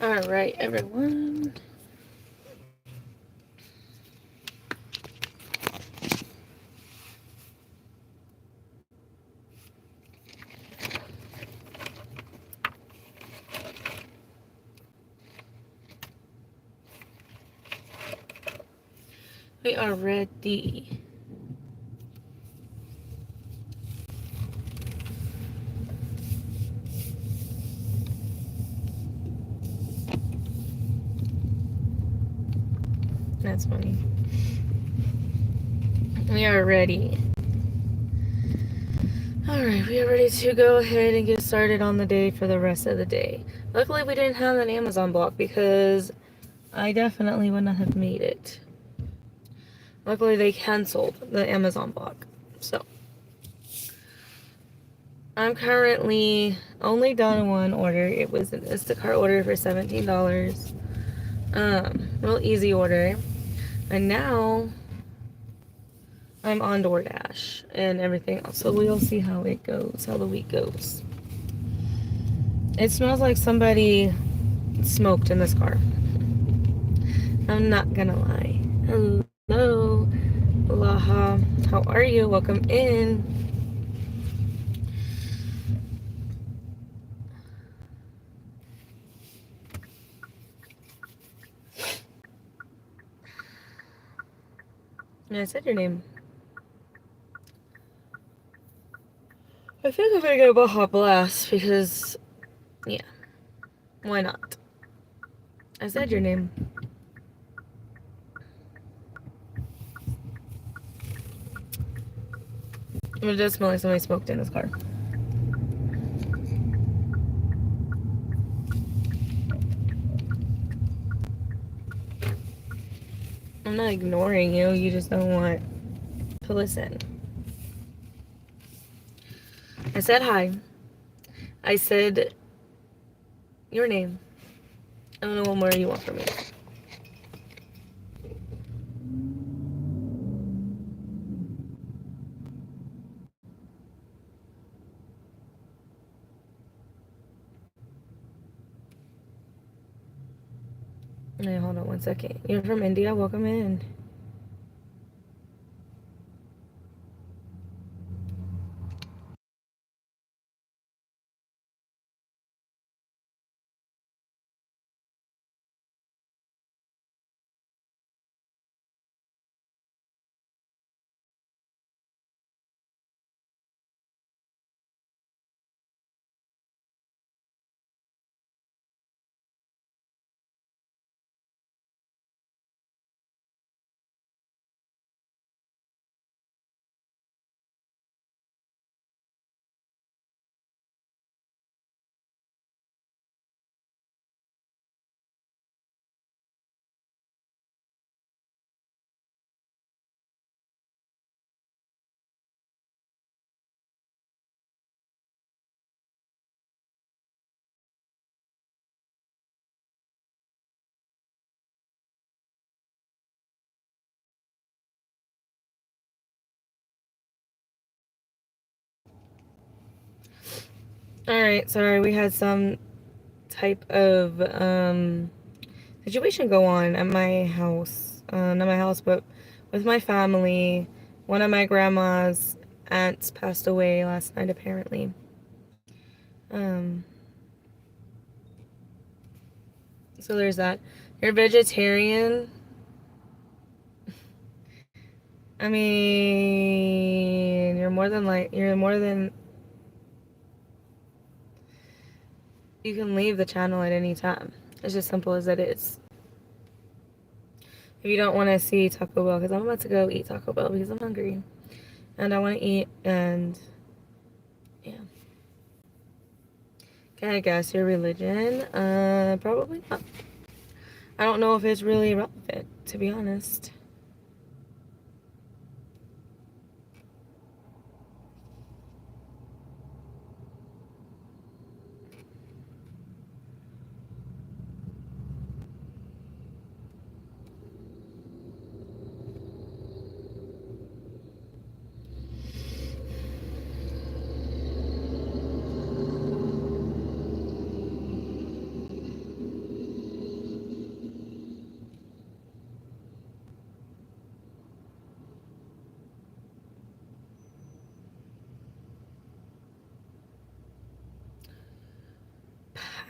All right, everyone. We are ready. That's funny. We are ready. Alright, we are ready to go ahead and get started on the day for the rest of the day. Luckily, we didn't have an Amazon block because I definitely would not have made it. Luckily, they canceled the Amazon block. So, I'm currently only done one order. It was an Instacart order for $17. Real easy order. And now I'm on DoorDash and everything else. So we'll see how it goes, how the week goes. It smells like somebody smoked in this car. I'm not gonna lie. Hello, Aloha. How are you? Welcome in. Yeah, I said your name. I think I'm gonna get a Baja Blast because, yeah, why not? I said your name. It does smell like somebody smoked in this car. I'm not ignoring you. You just don't want to listen. I said hi. I said your name. I don't know what more you want from me. Hey, hold on one second. You're from India? Welcome in. Alright, sorry, we had some type of situation go on at my house. Not my house, but with my family. One of my grandma's aunts passed away last night, apparently. So there's that. You're vegetarian? I mean, you're more than you can leave the channel at any time. It's just simple as it is. If you don't want to see Taco Bell, because I'm about to go eat Taco Bell because I'm hungry and I want to eat, and yeah. Can I guess your religion? Probably not. I don't know if it's really relevant, to be honest.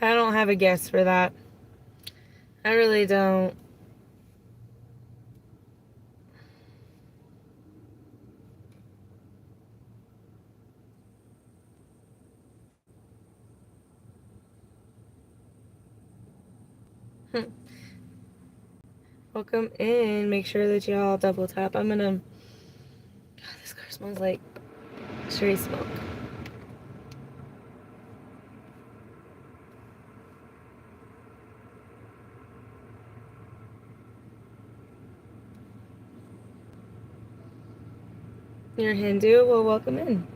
I don't have a guess for that. I really don't. Welcome in. Make sure that y'all double tap. I'm gonna. God, this car smells like straight smoke. You're Hindu? Well, welcome in.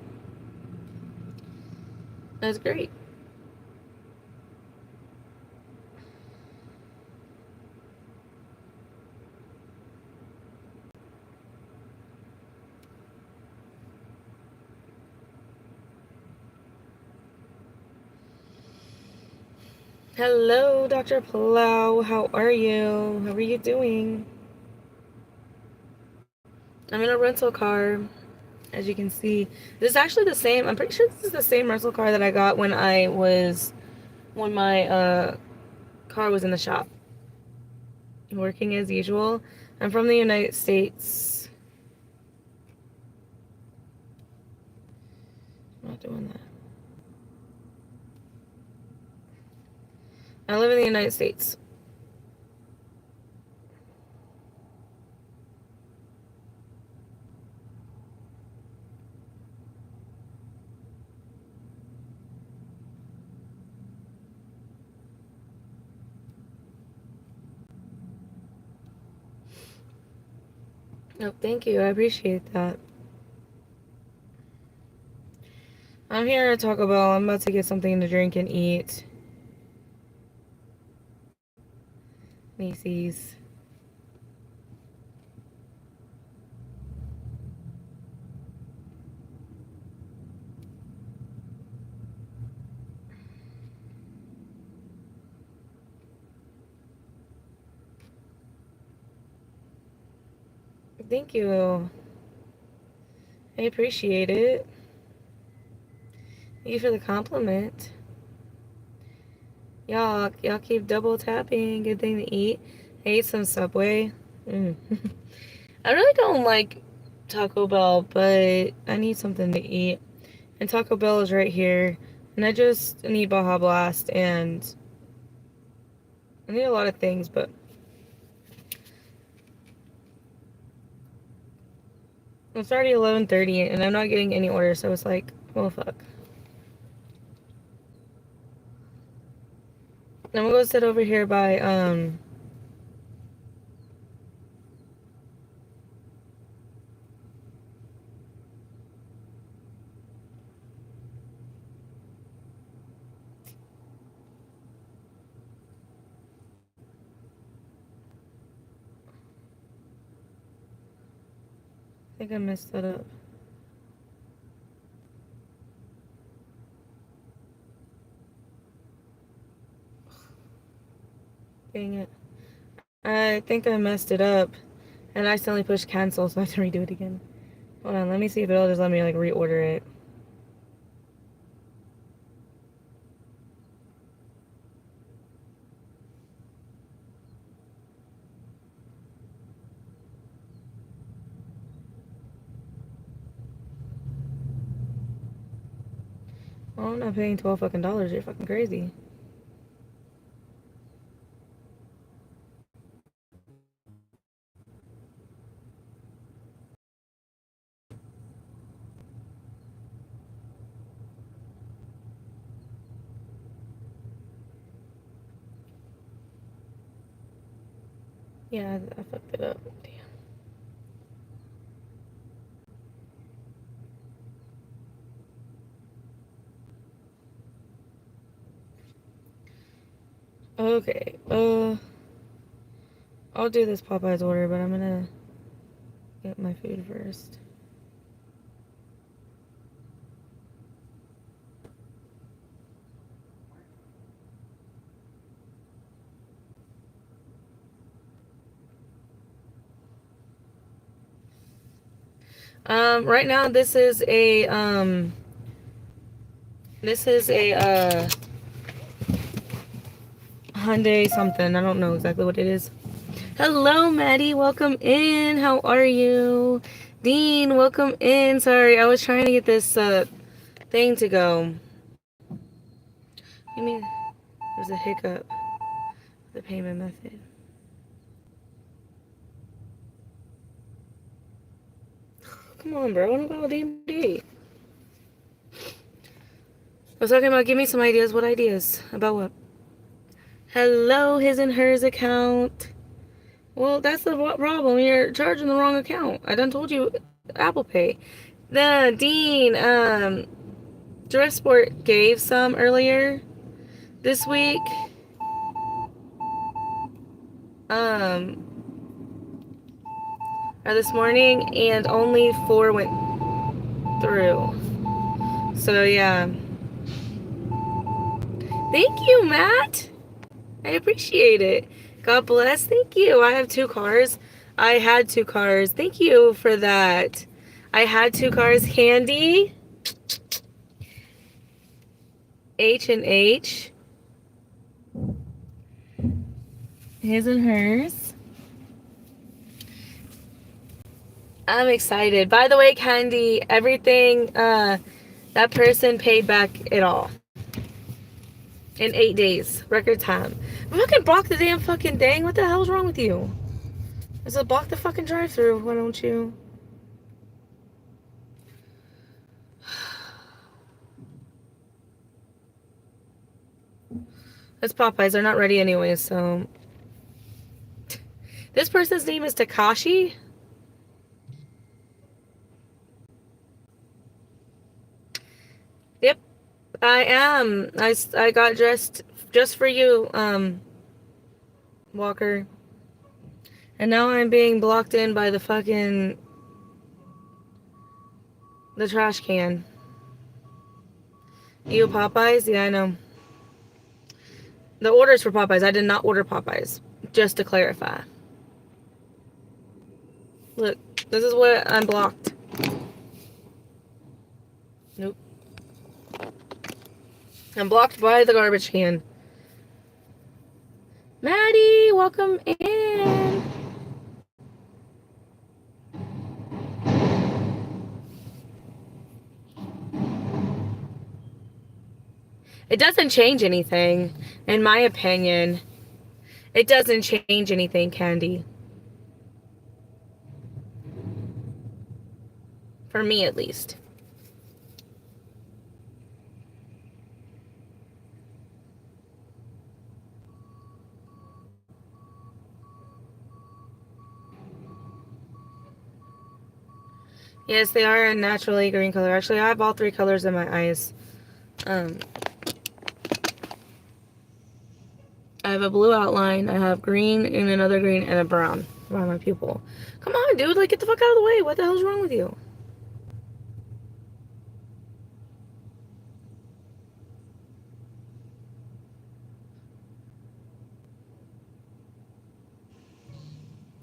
That's great. Hello, Dr. Plow. How are you? How are you doing? I'm in a rental car, as you can see. This is actually the same. I'm pretty sure this is the same rental car that I got when my car was in the shop. Working as usual. I'm from the United States. I'm not doing that. I live in the United States. Oh, thank you. I appreciate that. I'm here at Taco Bell. I'm about to get something to drink and eat. Macy's. Thank you. I appreciate it. Thank you for the compliment. Y'all keep double tapping. Good thing to eat. I ate some Subway. I really don't like Taco Bell, but I need something to eat. And Taco Bell is right here. And I just need Baja Blast, and I need a lot of things, but it's already 11:30 and I'm not getting any orders, so it's like, well, fuck. I'm gonna go sit over here by, I think I messed that up. Dang it. I think I messed it up and I accidentally pushed cancel, so I have to redo it again. Hold on, let me see if it'll just let me, like, reorder it. Oh, I'm not paying $12 fucking dollars. You're fucking crazy. Yeah, I fucked it up. Damn. Okay, I'll do this Popeye's order, but I'm gonna get my food first. Right now this is a Hyundai something. I don't know exactly what it is. Hello, Maddie. Welcome in. How are you? Dean, welcome in. Sorry, I was trying to get this thing to go. I mean, there's a hiccup. The payment method. Come on, bro. What about DMD? I was talking about give me some ideas. What ideas? About what? Hello, his and hers account. Well, that's the problem. You're charging the wrong account. I done told you Apple Pay. The Dean, Dress Sport gave some earlier this week. Or this morning, and only 4 went through. So yeah. Thank you, Matt. I appreciate it. God bless. Thank you. I have 2 cars. I had 2 cars. Thank you for that. I had 2 cars. Candy. H and H. His and hers. I'm excited. By the way, Candy, everything, that person paid back it all. In 8 days. Record time. Fucking block the damn fucking thing. What the hell's wrong with you? I said block the fucking drive-thru. Why don't you? It's Popeyes. They're not ready anyway, so. This person's name is Takashi. Yep, I am. I got dressed just for you, Walker. And now I'm being blocked in by the trash can. You Popeyes? Yeah, I know. The order's for Popeyes. I did not order Popeyes. Just to clarify. Look, this is what I'm blocked. Nope. I'm blocked by the garbage can. Maddie, welcome in. It doesn't change anything, in my opinion. It doesn't change anything, Candy. For me, at least. Yes, they are a naturally green color. Actually, I have all 3 colors in my eyes. I have a blue outline, I have green and another green and a brown around my pupil. Come on, dude, like, get the fuck out of the way. What the hell's wrong with you?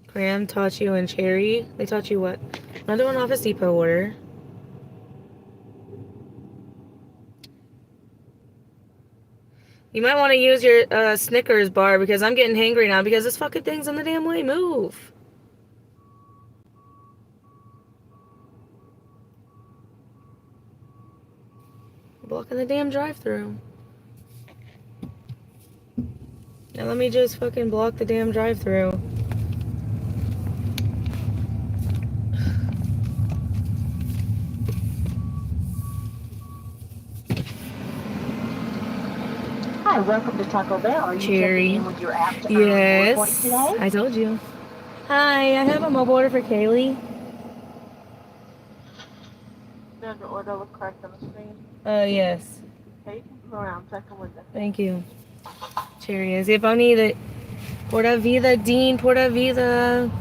Graham taught you and Cherry. They taught you what? Another one Office Depot order. You might want to use your Snickers bar because I'm getting hangry now because this fucking thing's in the damn way. Move. Blocking the damn drive-thru. Now let me just fucking block the damn drive-thru. Hi, welcome to Taco Bell. Are you Cherry. checking in with your app to Yes. points today? I told you. Hi, I have a mobile order for Kaylee. Does the order look correct on the screen? Yes. Okay, you can go around, check them with them. Thank you. Cherry is. If I need it. Porta Vida, Dean, Porta Vida.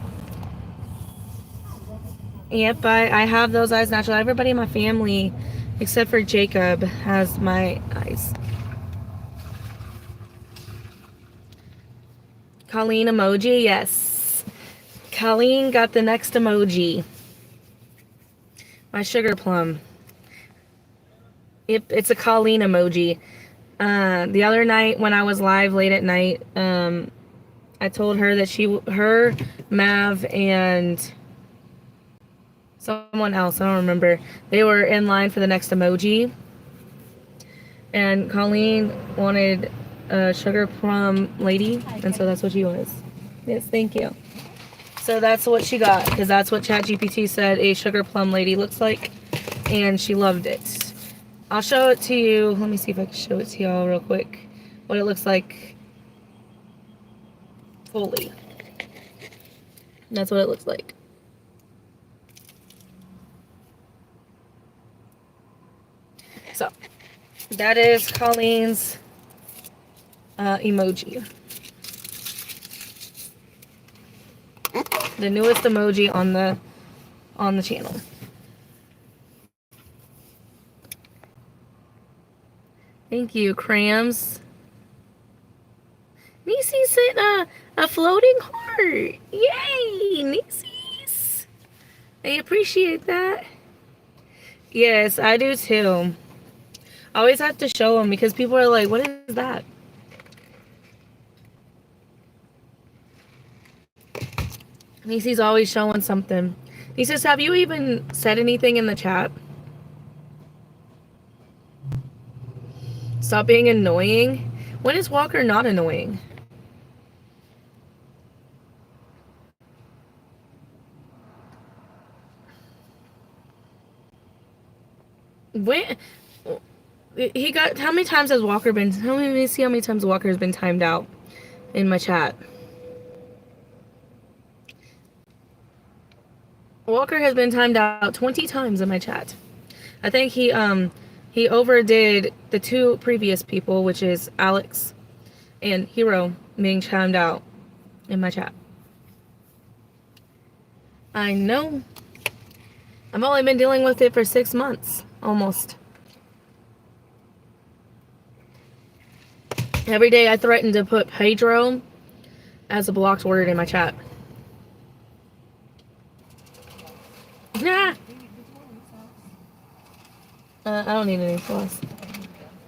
Yep, I have those eyes naturally. Everybody in my family, except for Jacob, has my eyes. Colleen emoji, yes. Colleen got the next emoji. My sugar plum. Yep, it's a Colleen emoji. The other night when I was live late at night, I told her that her, Mav, and someone else, I don't remember, they were in line for the next emoji. And Colleen wanted a sugar plum lady, and so that's what she was. Yes, thank you. So that's what she got, because that's what ChatGPT said a sugar plum lady looks like, and she loved it. I'll show it to you. Let me see if I can show it to y'all real quick. What it looks like fully. That's what it looks like. So, that is Colleen's emoji. The newest emoji on the channel. Thank you, Crams. Niecy sent a floating heart. Yay, Niecy's. I appreciate that. Yes, I do too. I always have to show them because people are like, what is that? Niecy's always showing something. He says, have you even said anything in the chat? Stop being annoying. When is Walker not annoying? When he got, how many times has Walker been, let me see how many times Walker has been timed out in my chat. Walker has been timed out 20 times in my chat. I think he overdid the two previous people, which is Alex and Hero, being timed out in my chat. I know. I've only been dealing with it for 6 months, almost. Every day I threaten to put Pedro as a blocked word in my chat. Nah. I don't need any sauce.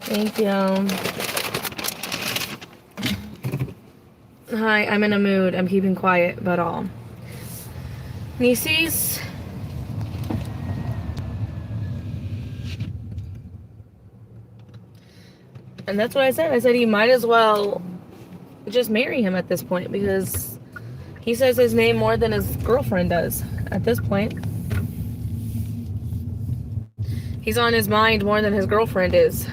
Thank you. Hi, I'm in a mood. I'm keeping quiet, but all. Nieces. And that's what I said. I said he might as well just marry him at this point because he says his name more than his girlfriend does at this point. He's on his mind more than his girlfriend is.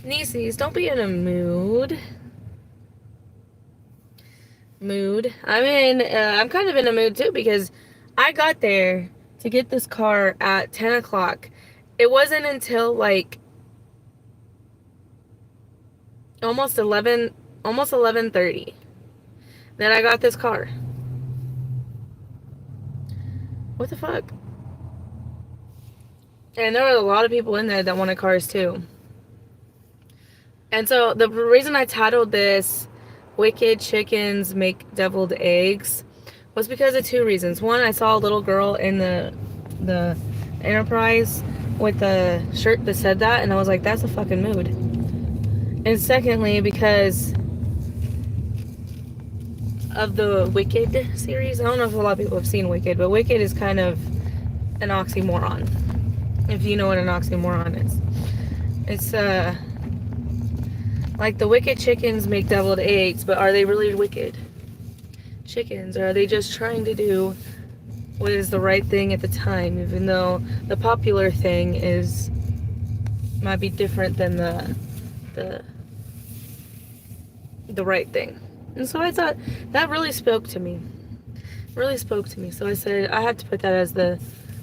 Nieces, don't be in a mood. I'm kind of in a mood too because I got there to get this car at 10 o'clock. It wasn't until like almost 11:30 that I got this car. What the fuck? And there were a lot of people in there that wanted cars too. And so the reason I titled this Wicked Chickens Make Deviled Eggs was because of two reasons. One, I saw a little girl in the Enterprise with the shirt that said that, and I was like, that's a fucking mood. And secondly, because of the Wicked series. I don't know if a lot of people have seen Wicked, but Wicked is kind of an oxymoron, if you know what an oxymoron is. It's like the wicked chickens make deviled eggs, but are they really wicked chickens, or are they just trying to do what is the right thing at the time, even though the popular thing might be different than the right thing? And so I thought that really spoke to me. So I said I had to put that as the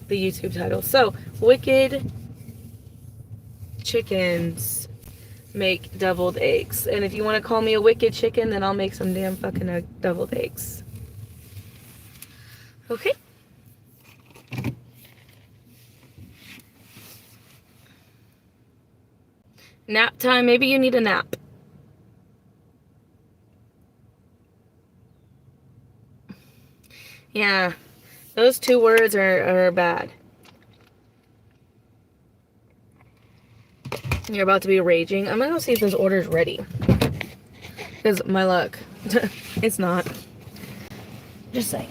YouTube title. So, Wicked Chickens Make Deviled Eggs. And if you want to call me a wicked chicken, then I'll make some damn fucking deviled eggs. Okay? Nap time. Maybe you need a nap. Yeah. Those two words are bad. You're about to be raging. I'm gonna go see if this order's ready. Because my luck, it's not. Just saying.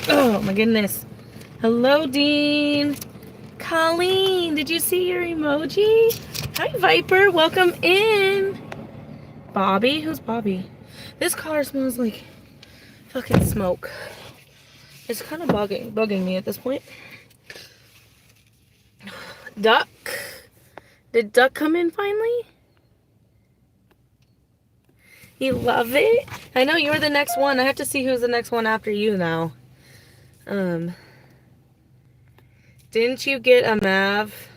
Oh my goodness. Hello, Dean. Colleen, did you see your emoji? Hi, Viper. Welcome in. Bobby? Who's Bobby? This car smells like fucking smoke. It's kind of bugging me at this point. Duck. Did Duck come in finally? You love it? I know you're the next one. I have to see who's the next one after you now. Didn't you get a Mav?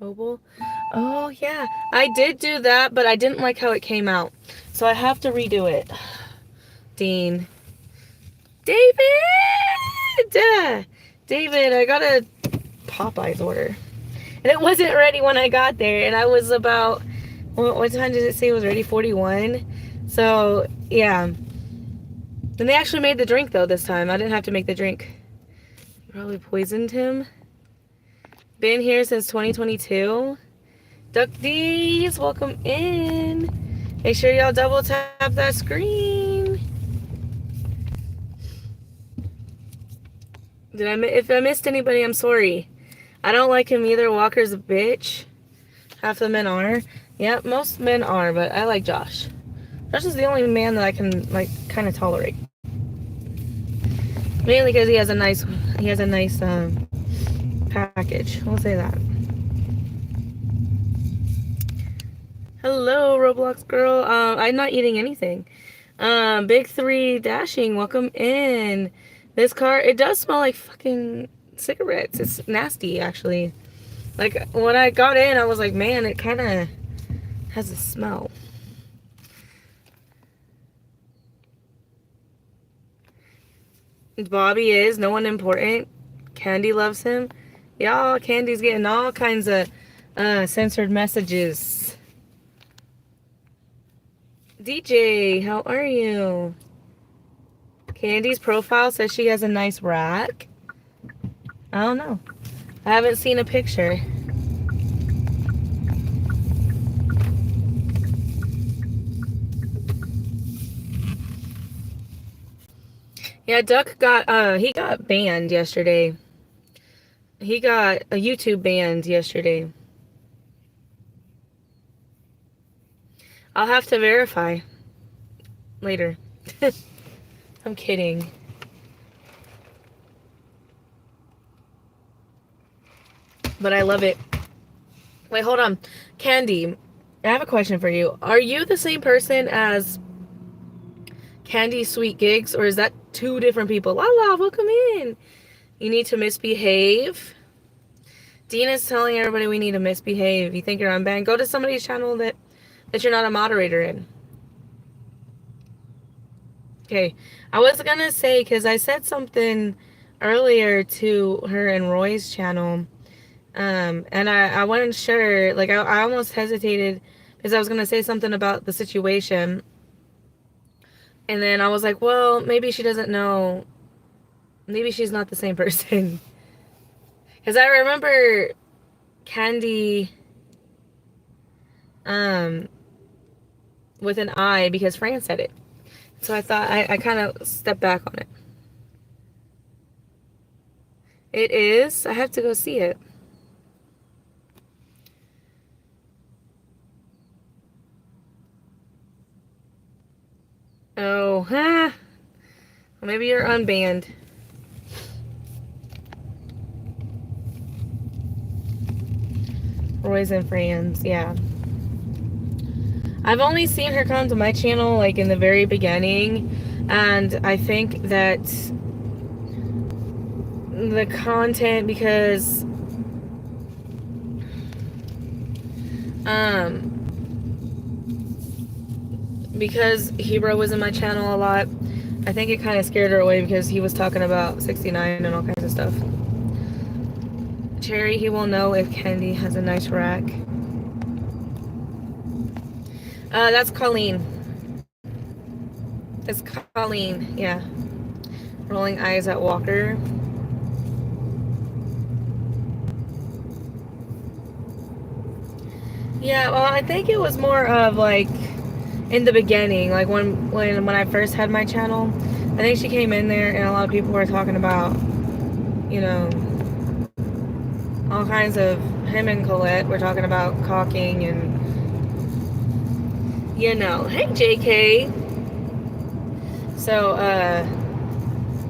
Mobile? Oh, yeah. I did do that, but I didn't like how it came out. So I have to redo it. Dean. David! David, I got a Popeyes order. And it wasn't ready when I got there. And I was about, what time did it say it was ready? 41. So, yeah. And they actually made the drink, though, this time. I didn't have to make the drink. Probably poisoned him. Been here since 2022. Duck D's, welcome in. Make sure y'all double tap that screen. If I missed anybody, I'm sorry. I don't like him either. Walker's a bitch. Half the men are. Yeah, most men are, but I like Josh. Josh is the only man that I can like kind of tolerate. Mainly because he has a nice package. We'll say that. Hello, Roblox girl. I'm not eating anything. Big Three Dashing, welcome in. This car, it does smell like fucking cigarettes. It's nasty, actually. Like, when I got in, I was like, man, it kind of has a smell. Bobby is, no one important. Candy loves him. Y'all, Candy's getting all kinds of censored messages. DJ, how are you? Candy's profile says she has a nice rack. I don't know. I haven't seen a picture. Yeah, Duck got he got banned yesterday. He got a YouTube banned yesterday. I'll have to verify later. I'm kidding. But I love it. Wait, hold on. Candy, I have a question for you. Are you the same person as Candy Sweet Gigs, or is that two different people? Lala, welcome in. You need to misbehave. Dean is telling everybody we need to misbehave. You think you're unbanned? Go to somebody's channel that you're not a moderator in. Okay, I was gonna say, because I said something earlier to her and Roy's channel, and I wasn't sure, like, I almost hesitated, because I was gonna say something about the situation, and then I was like, well, maybe she doesn't know, maybe she's not the same person, because I remember Candy, with an I, because Fran said it. So I thought I kind of stepped back on it. It is. I have to go see it. Oh, well, maybe you're unbanned. Roy's and Fran's, yeah. I've only seen her come to my channel like in the very beginning, and I think that the content, because Hero was in my channel a lot, I think it kind of scared her away, because he was talking about 69 and all kinds of stuff. Cherry, he will know if Candy has a nice rack. That's Colleen. It's Colleen, yeah. Rolling eyes at Walker. Yeah, well, I think it was more of like in the beginning, like when I first had my channel. I think she came in there and a lot of people were talking about, you know, all kinds of, him and Colette were talking about caulking and, you know, hey JK. So,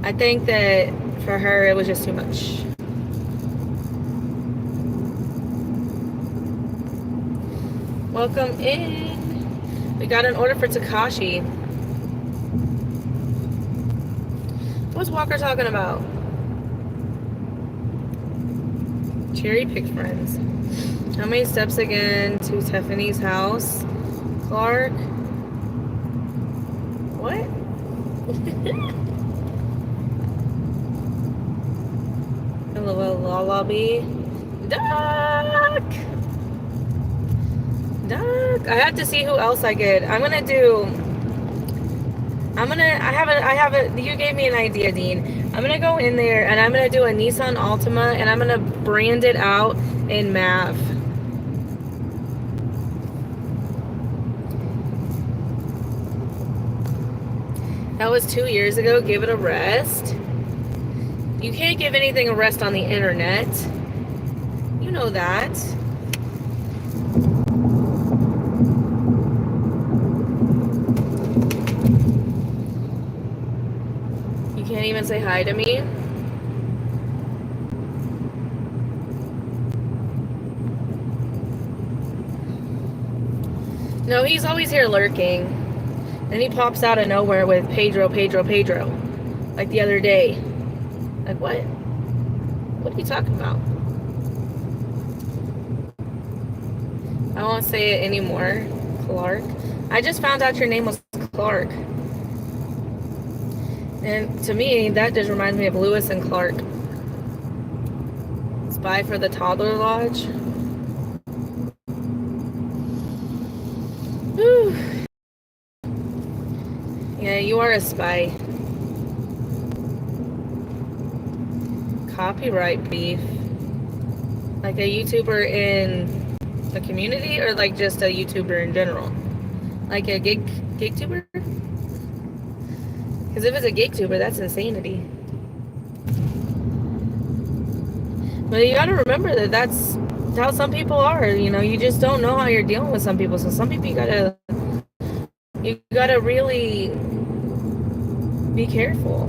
I think that for her it was just too much. Welcome in. We got an order for Takashi. What's Walker talking about? Cherry picked friends. How many steps again to Tiffany's house? Clark? What? Hello, Lullaby. Duck! Duck! I have to see who else I get. I have a, you gave me an idea, Dean. I'm gonna go in there and I'm gonna do a Nissan Altima and I'm gonna brand it out in MAV. That was 2 years ago. Give it a rest. You can't give anything a rest on the internet. You know that. even say hi to me. No, he's always here lurking. And he pops out of nowhere with Pedro. Like the other day. Like, what? What are you talking about? I won't say it anymore. Clark. I just found out your name was Clark. And to me, that just reminds me of Lewis and Clark. Spy for the Toddler Lodge. Whew. Yeah, you are a spy. Copyright beef. Like a YouTuber in the community, or like just a YouTuber in general? Like a gig-tuber? Because if it's a gig-tuber, that's insanity. But you gotta remember that that's how some people are. You know, you just don't know how you're dealing with some people. So some people you gotta really be careful.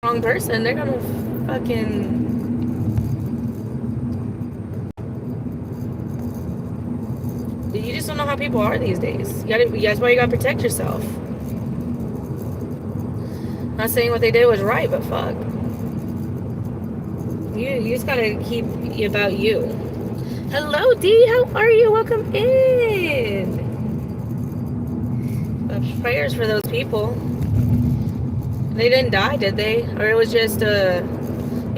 Wrong person, they're gonna fucking. You just don't know how people are these days. That's why you gotta protect yourself. Not saying what they did was right, but fuck. You just gotta keep about you. Hello, D. How are you? Welcome in. Prayers for those people. They didn't die, did they? Or it was just yeah,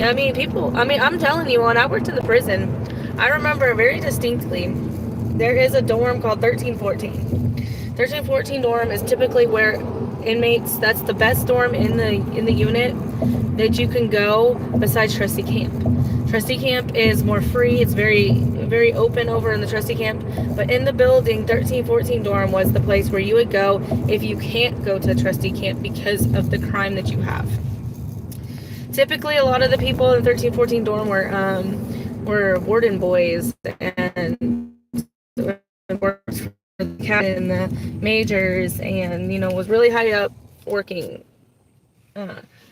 I mean, people. I mean, I'm telling you, when I worked in the prison, I remember very distinctly. There is a dorm called 1314. 1314 dorm is typically where inmates. That's the best dorm in the unit that you can go besides trustee camp. Trustee camp is more free. It's very open over in the trustee camp. But in the building, 1314 dorm was the place where you would go if you can't go to trustee camp because of the crime that you have. Typically, a lot of the people in 1314 dorm were warden boys and worked for the captain, the majors, and was really high up working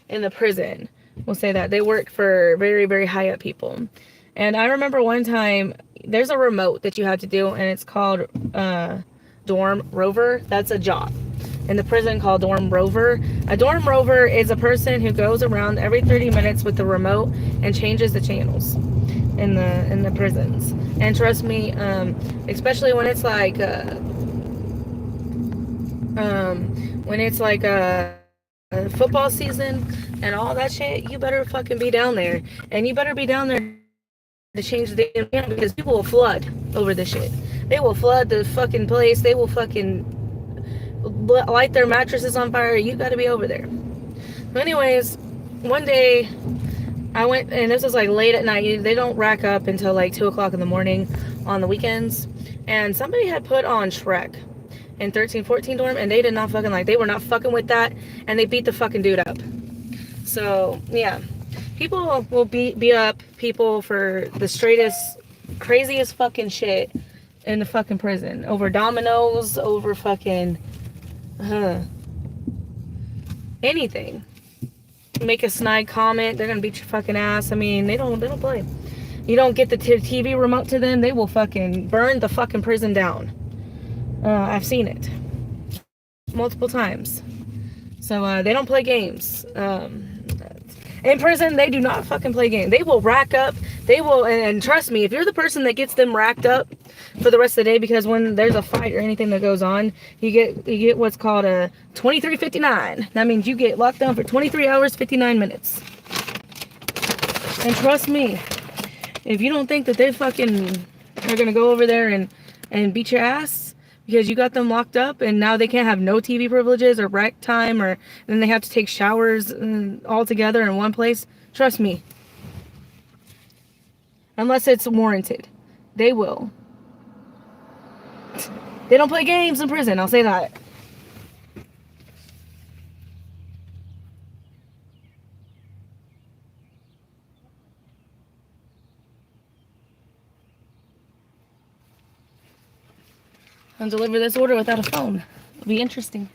in the prison. We'll say that they work for very, very high up people. And I remember one time there's a remote that you have to do, and it's called dorm rover. That's a job in the prison called dorm rover. A dorm rover is a person who goes around every 30 minutes with the remote and changes the channels in the prisons. And trust me, especially when it's like football season and all that shit, you better fucking be down there. And you better be down there to change the damn channel, because people will flood over this shit. They will flood the fucking place. They will fucking light their mattresses on fire. You gotta be over there. But anyways, one day I went, and this was like late at night. They don't rack up until like 2 o'clock in the morning on the weekends. And somebody had put on Shrek in 1314 dorm, and they did not fucking they were not fucking with that, and they beat the fucking dude up. So yeah, people will beat up people for the straightest, craziest fucking shit in the fucking prison, over dominoes, over fucking anything. Make a snide comment, they're gonna beat your fucking ass. I mean, they don't play. You don't get the TV remote to them, they will fucking burn the fucking prison down. I've seen it multiple times. So they don't play games. In prison, they do not fucking play games. They will rack up. They will, and trust me, if you're the person that gets them racked up for the rest of the day, because when there's a fight or anything that goes on, you get what's called a 2359. That means you get locked down for 23 hours, 59 minutes. And trust me, if you don't think that they fucking are gonna go over there and beat your ass because you got them locked up, and now they can't have no TV privileges or rec time, or then they have to take showers all together in one place, trust me, unless it's warranted, they will. They don't play games in prison, I'll say that. I'll deliver this order without a phone. It'll be interesting.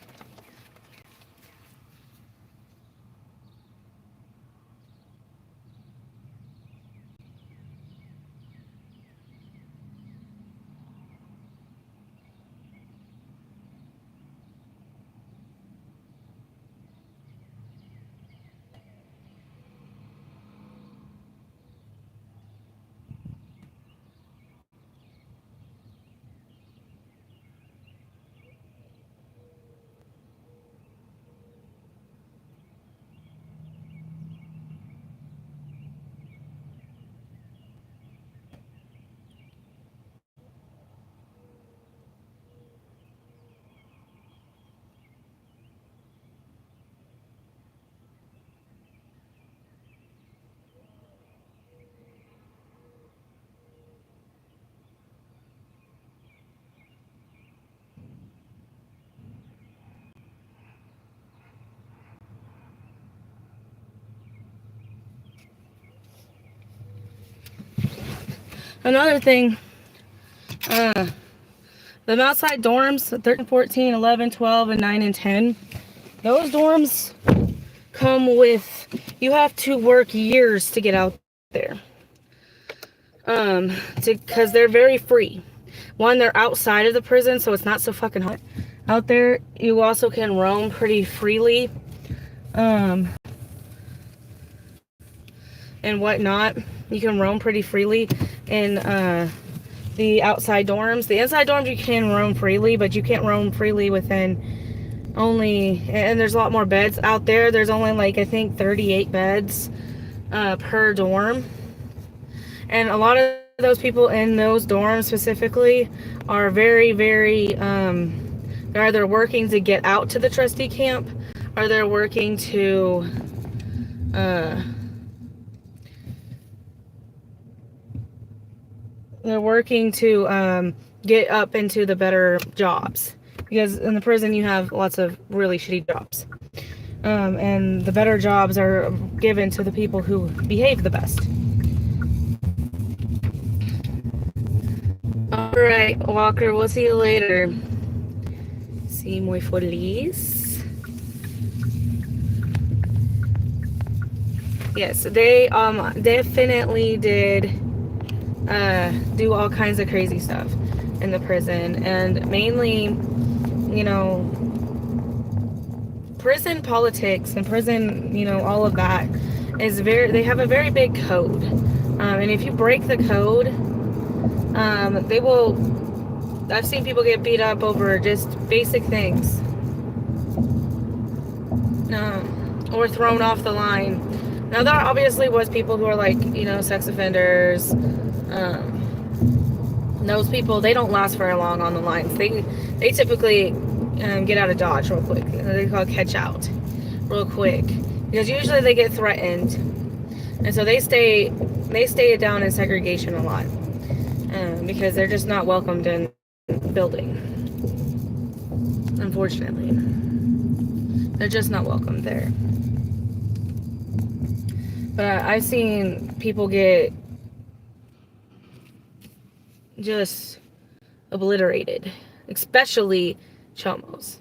Another thing, the outside dorms, 13, 14, 11, 12, and 9 and 10, those dorms come with, you have to work years to get out there. Because they're very free. One, they're outside of the prison, so it's not so fucking hot out there. You also can roam pretty freely, and whatnot. You can roam pretty freely in the outside dorms. The inside dorms you can roam freely, but you can't roam freely within only, and there's a lot more beds out there. There's only like, I think 38 beds per dorm. And a lot of those people in those dorms specifically are very, very, they're either working to get out to the trustee camp, or they're working to, get up into the better jobs. Because in the prison you have lots of really shitty jobs. And the better jobs are given to the people who behave the best. Alright, Walker, we'll see you later. Sí, muy feliz. Yes, they definitely did do all kinds of crazy stuff in the prison, and mainly, you know, prison politics and prison, you know, all of that is they have a very big code, and if you break the code, they will, I've seen people get beat up over just basic things, or thrown off the line. Now there obviously was people who are like, you know, sex offenders. Those people, they don't last very long on the lines. They typically get out of Dodge real quick. They call it catch out real quick, because usually they get threatened, and so they stay down in segregation a lot, because they're just not welcomed in building. Unfortunately, they're just not welcomed there. But I've seen people get just obliterated, especially chomos.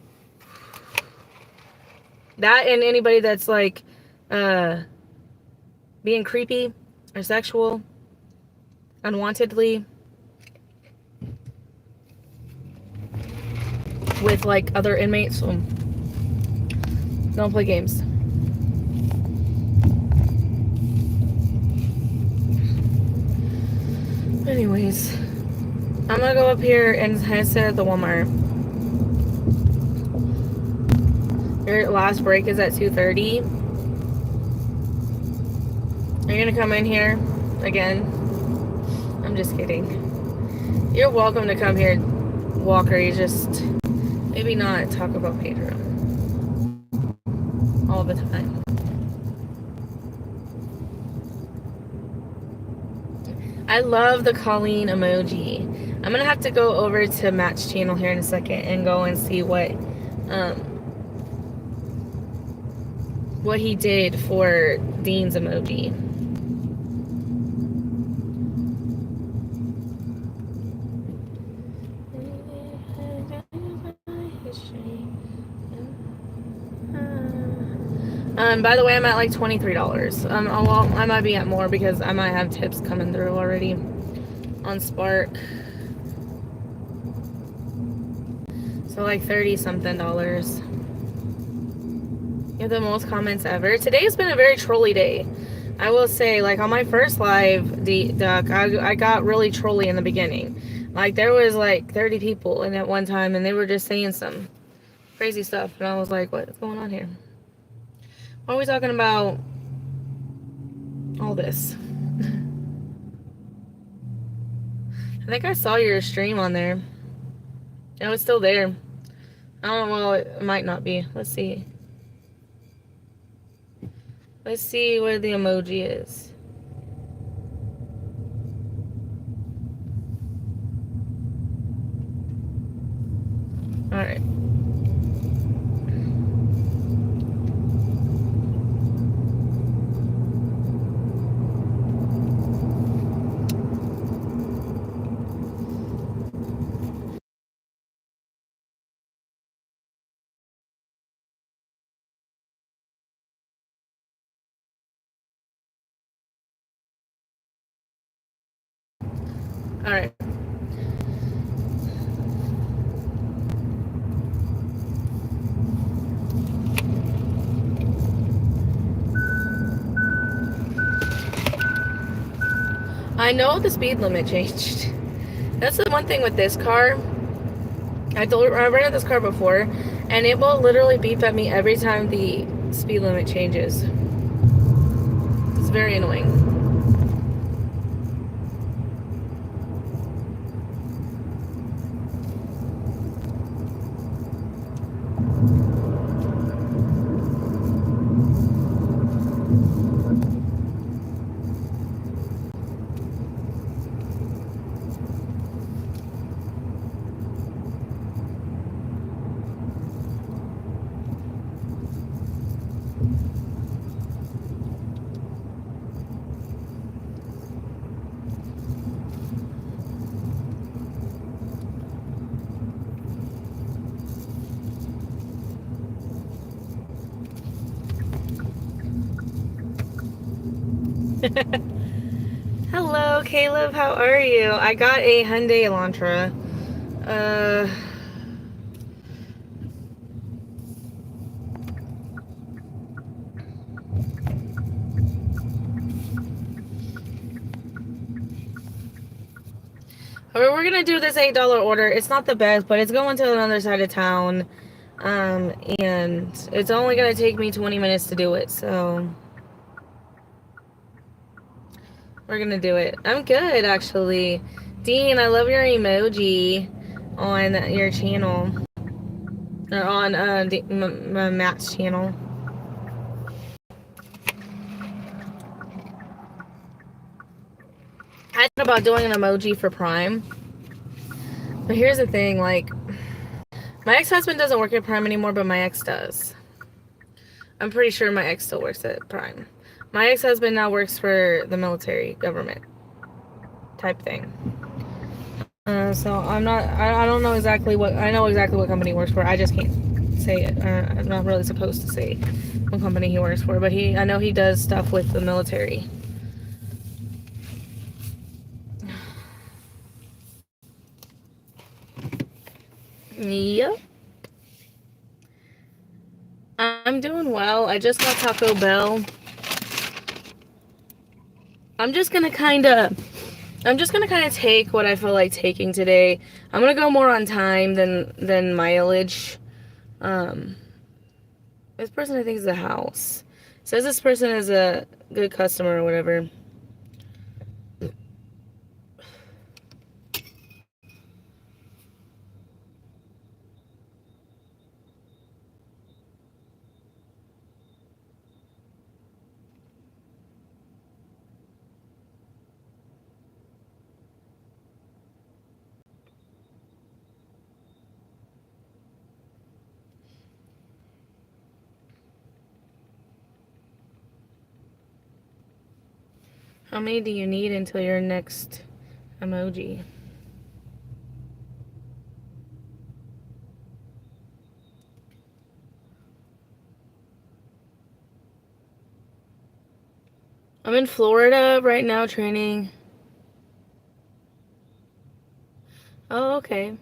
That, and anybody that's like being creepy or sexual unwantedly with like other inmates. So don't play games. Anyways, I'm gonna go up here and head to the Walmart. Your last break is at 2:30. Are you gonna come in here again? I'm just kidding. You're welcome to come here, Walker. You just maybe not talk about Pedro all the time. I love the Colleen emoji. I'm gonna have to go over to Matt's channel here in a second and go and see what he did for Dean's emoji. By the way, I'm at like $23. Well, I might be at more because I might have tips coming through already on Spark. So like $30-something. You have the most comments ever. Today's been a very trolly day. I will say, like on my first live, I got really trolly in the beginning. Like there was like 30 people in at one time, and they were just saying some crazy stuff, and I was like, what's going on here? Why are we talking about all this? I think I saw your stream on there. It was still there. I don't know, well, it might not be. Let's see. Let's see where the emoji is. Alright. All right. I know the speed limit changed. That's the one thing with this car. I rented this car before, and it will literally beep at me every time the speed limit changes. It's very annoying. Hello, Caleb. How are you? I got a Hyundai Elantra. Uh, we're gonna do this $8 order. It's not the best, but it's going to another side of town. And it's only gonna take me 20 minutes to do it, so we're gonna do it. I'm good, actually. Dean, I love your emoji on your channel. Or on Matt's channel. I thought about doing an emoji for Prime. But here's the thing, like, my ex-husband doesn't work at Prime anymore, but my ex does. I'm pretty sure my ex still works at Prime. My ex-husband now works for the military government type thing. So I don't know exactly I know exactly what company he works for. I just can't say it. I'm not really supposed to say what company he works for, but I know he does stuff with the military. Yep. I'm doing well. I just got Taco Bell. I'm just gonna kind of take what I feel like taking today. I'm gonna go more on time than mileage. Um, this person I think is a house. Says this person is a good customer or whatever. How many do you need until your next emoji? I'm in Florida right now training. Oh, okay.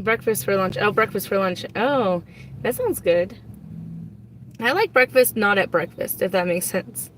Breakfast for lunch. Oh, breakfast for lunch. Oh, that sounds good. I like breakfast not at breakfast, if that makes sense.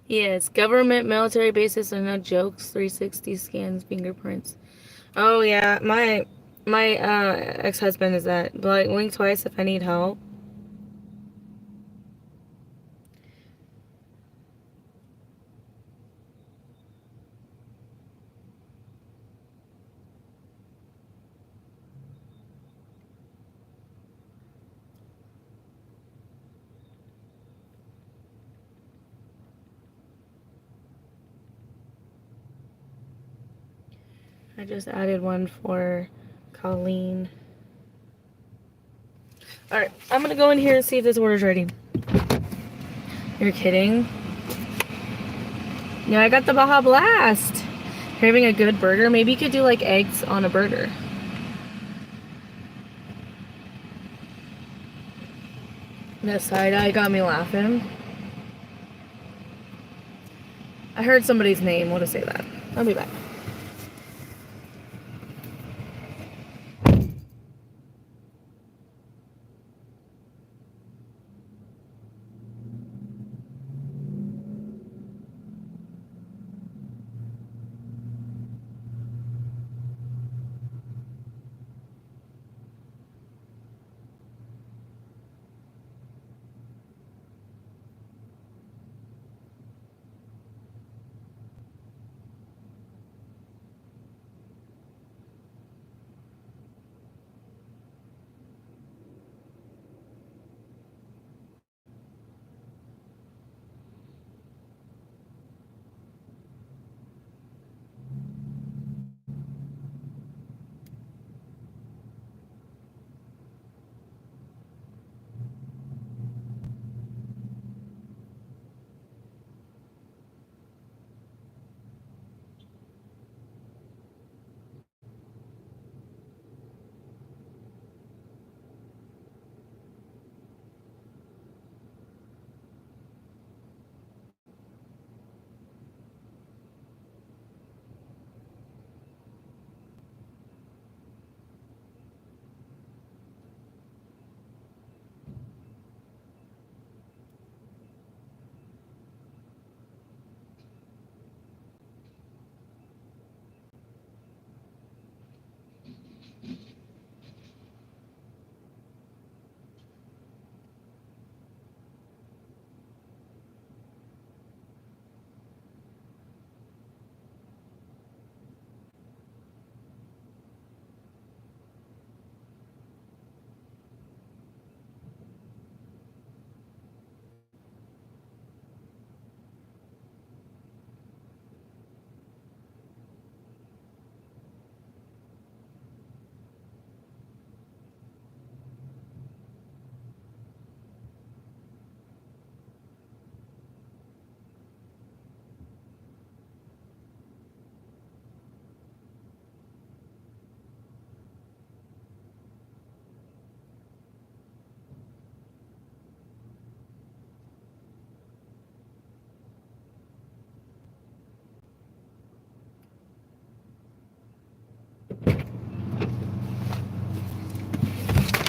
Yes, government, military bases, and no jokes. 360 scans, fingerprints. Oh yeah, my ex-husband is that. But like, blink twice if I need help. I just added one for Colleen. Alright, I'm gonna go in here and see if this order's ready. You're kidding? Yeah, I got the Baja Blast. Craving a good burger? Maybe you could do like eggs on a burger. That side eye got me laughing. I heard somebody's name. We'll just say that. I'll be back.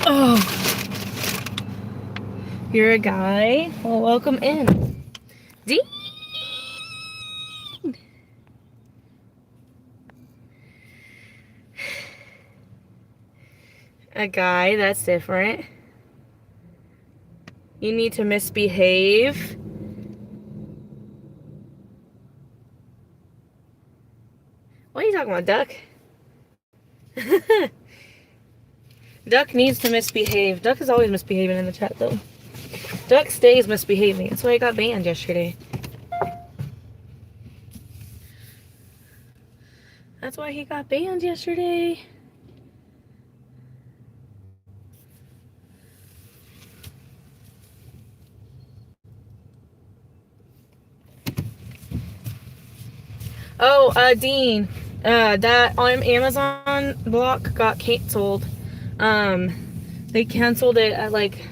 Oh, you're a guy? Well, welcome in. Dean! A guy, that's different. You need to misbehave. What are you talking about, Duck? Duck needs to misbehave. Duck is always misbehaving in the chat, though. Duck stays misbehaving. That's why he got banned yesterday. That's why he got banned yesterday. Oh, Dean, that on Amazon block got canceled. They canceled it at like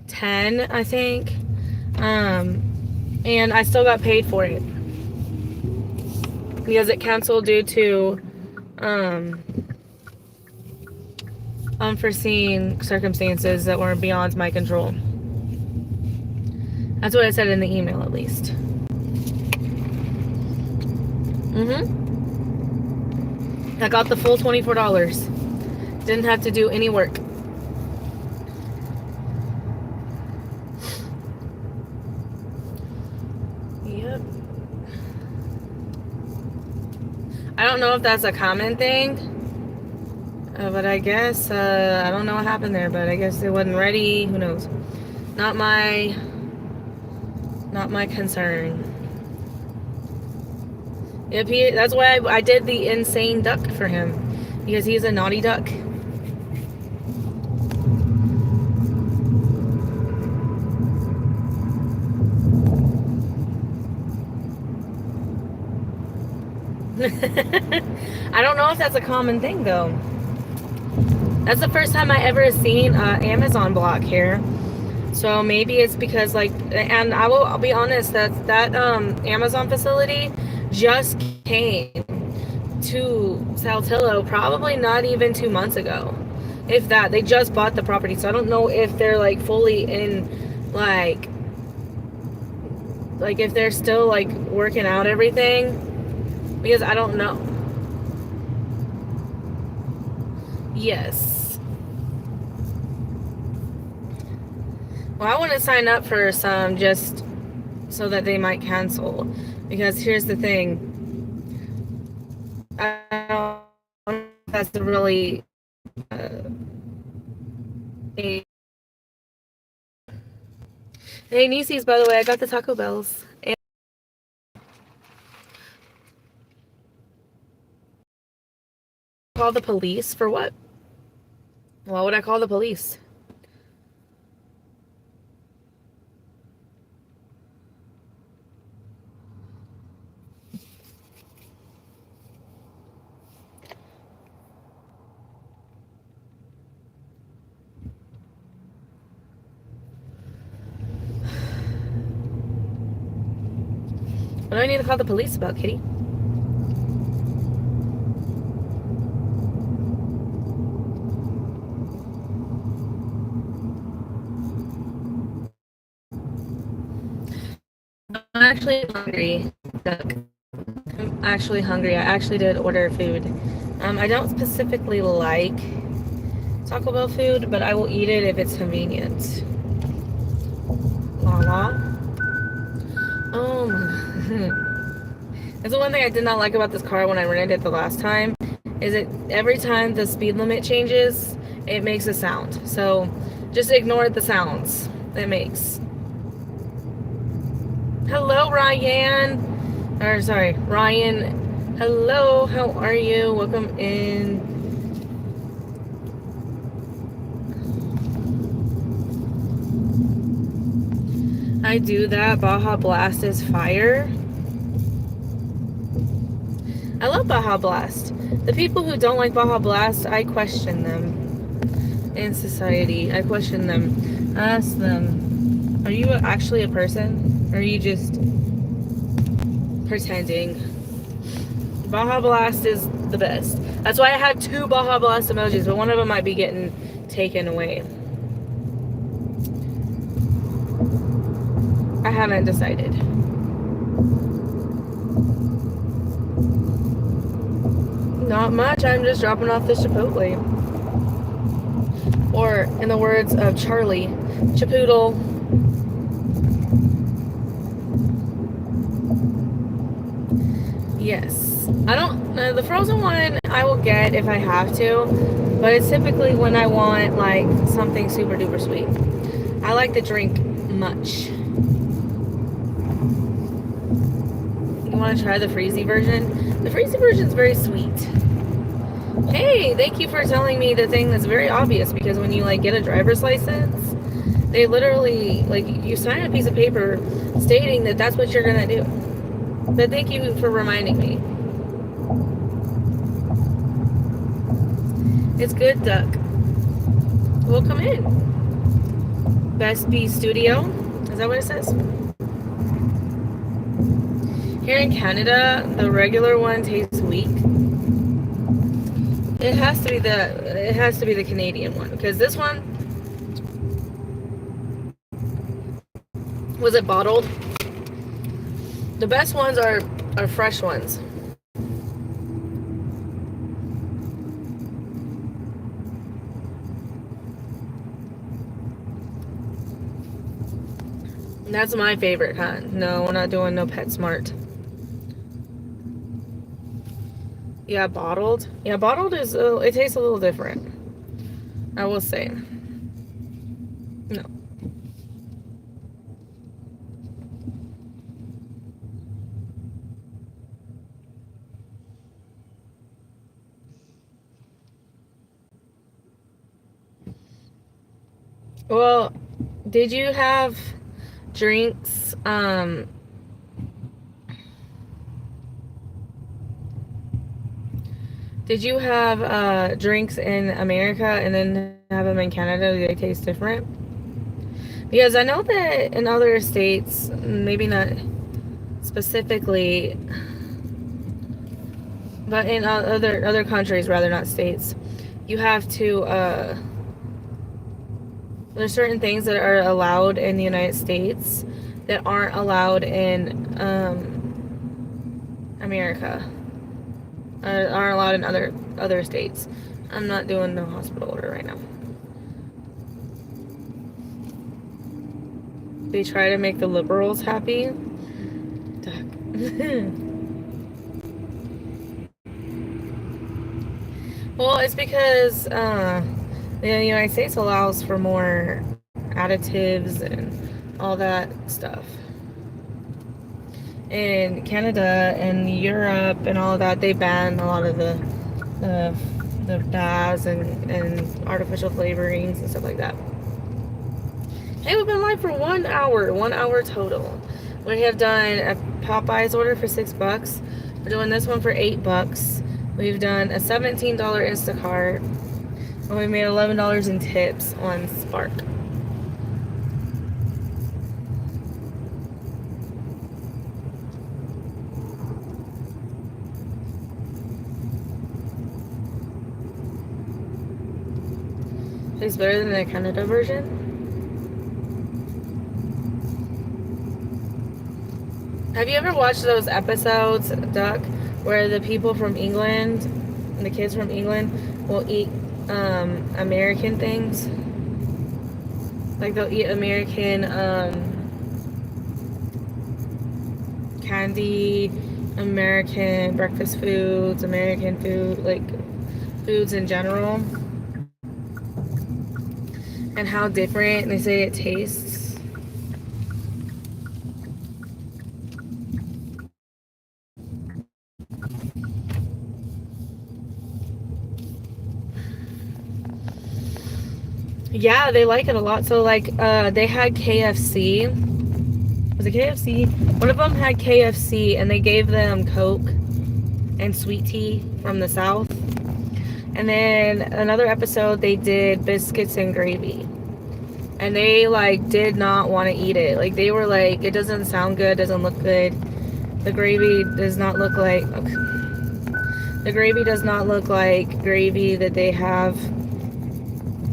10, I think. And I still got paid for it because it canceled due to unforeseen circumstances that were beyond my control. That's what I said in the email, at least. I got the full $24. Didn't have to do any work. Yep. I don't know if that's a common thing, but I guess, I don't know what happened there, but I guess it wasn't ready. Who knows? Not my concern. Yep, that's why I did the insane duck for him, because he's a naughty duck. I don't know if that's a common thing though. That's the first time I ever seen Amazon block here. So maybe it's because like, and I'll be honest, that Amazon facility just came to Saltillo probably not even 2 months ago. If that, they just bought the property. So I don't know if they're like fully in like if they're still like working out everything, because I don't know. Yes. Well, I want to sign up for some just so that they might cancel. Because here's the thing. I don't know if that's really Hey, Nieces, by the way, I got the Taco Bells. And call the police for what? Why would I call the police? What do I need to call the police about, Kitty? I'm actually hungry. I'm actually hungry. I actually did order food. I don't specifically like Taco Bell food, but I will eat it if it's convenient. La la. Oh my. That's the one thing I did not like about this car when I rented it the last time, is it every time the speed limit changes, it makes a sound. So just ignore the sounds it makes. Hello, Ryan. Or sorry, Ryan. Hello, how are you? Welcome in. I do that. Baja Blast is fire. I love Baja Blast. The people who don't like Baja Blast, I question them in society. I question them. I ask them, are you actually a person? Or are you just pretending? Baja Blast is the best. That's why I have 2 Baja Blast emojis, but one of them might be getting taken away. I haven't decided. Not much. I'm just dropping off the Chipotle. Or, in the words of Charlie, Chipoodle. Yes. I don't, the frozen one I will get if I have to, but it's typically when I want like something super duper sweet. I like the drink much. You want to try the freezy version? The freezy version is very sweet. Hey, thank you for telling me the thing that's very obvious, because when you like get a driver's license, they literally like you sign a piece of paper stating that that's what you're gonna do. But thank you for reminding me. It's good, Duck. Welcome in. Best Bee Studio. Is that what it says? Here in Canada, the regular one tastes weak. It has to be the Canadian one, because this one was it bottled. The best ones are fresh ones. That's my favorite kind. No, we're not doing no PetSmart. Yeah, bottled. Yeah, bottled is it tastes a little different. I will say. No. Well, did you have drinks? Did you have drinks in America and then have them in Canada? Do they taste different? Because I know that in other states, maybe not specifically, but in other countries, rather, not states, you have to. There's certain things that are allowed in the United States that aren't allowed in America. Aren't allowed in other states. I'm not doing no hospital order right now. They try to make the liberals happy. Well, it's because the United States allows for more additives and all that stuff. In Canada and Europe and all of that, they ban a lot of the dyes and artificial flavorings and stuff like that. Hey, we've been live for 1 hour total. We have done a Popeyes order for $6. We're doing this one for $8. We've done a $17 Instacart, and we made $11 in tips on Spark. It's better than the Canada version. Have you ever watched those episodes, Duck, where the people from England, the kids from England, will eat American things? Like they'll eat American candy, American breakfast foods, American food, like foods in general. And how different they say it tastes. Yeah, they like it a lot. So like they had KFC. Was it KFC? One of them had KFC and they gave them Coke and sweet tea from the South. And then another episode they did biscuits and gravy. And they like did not want to eat it. Like they were like, it doesn't sound good, doesn't look good. The gravy does not look like gravy that they have,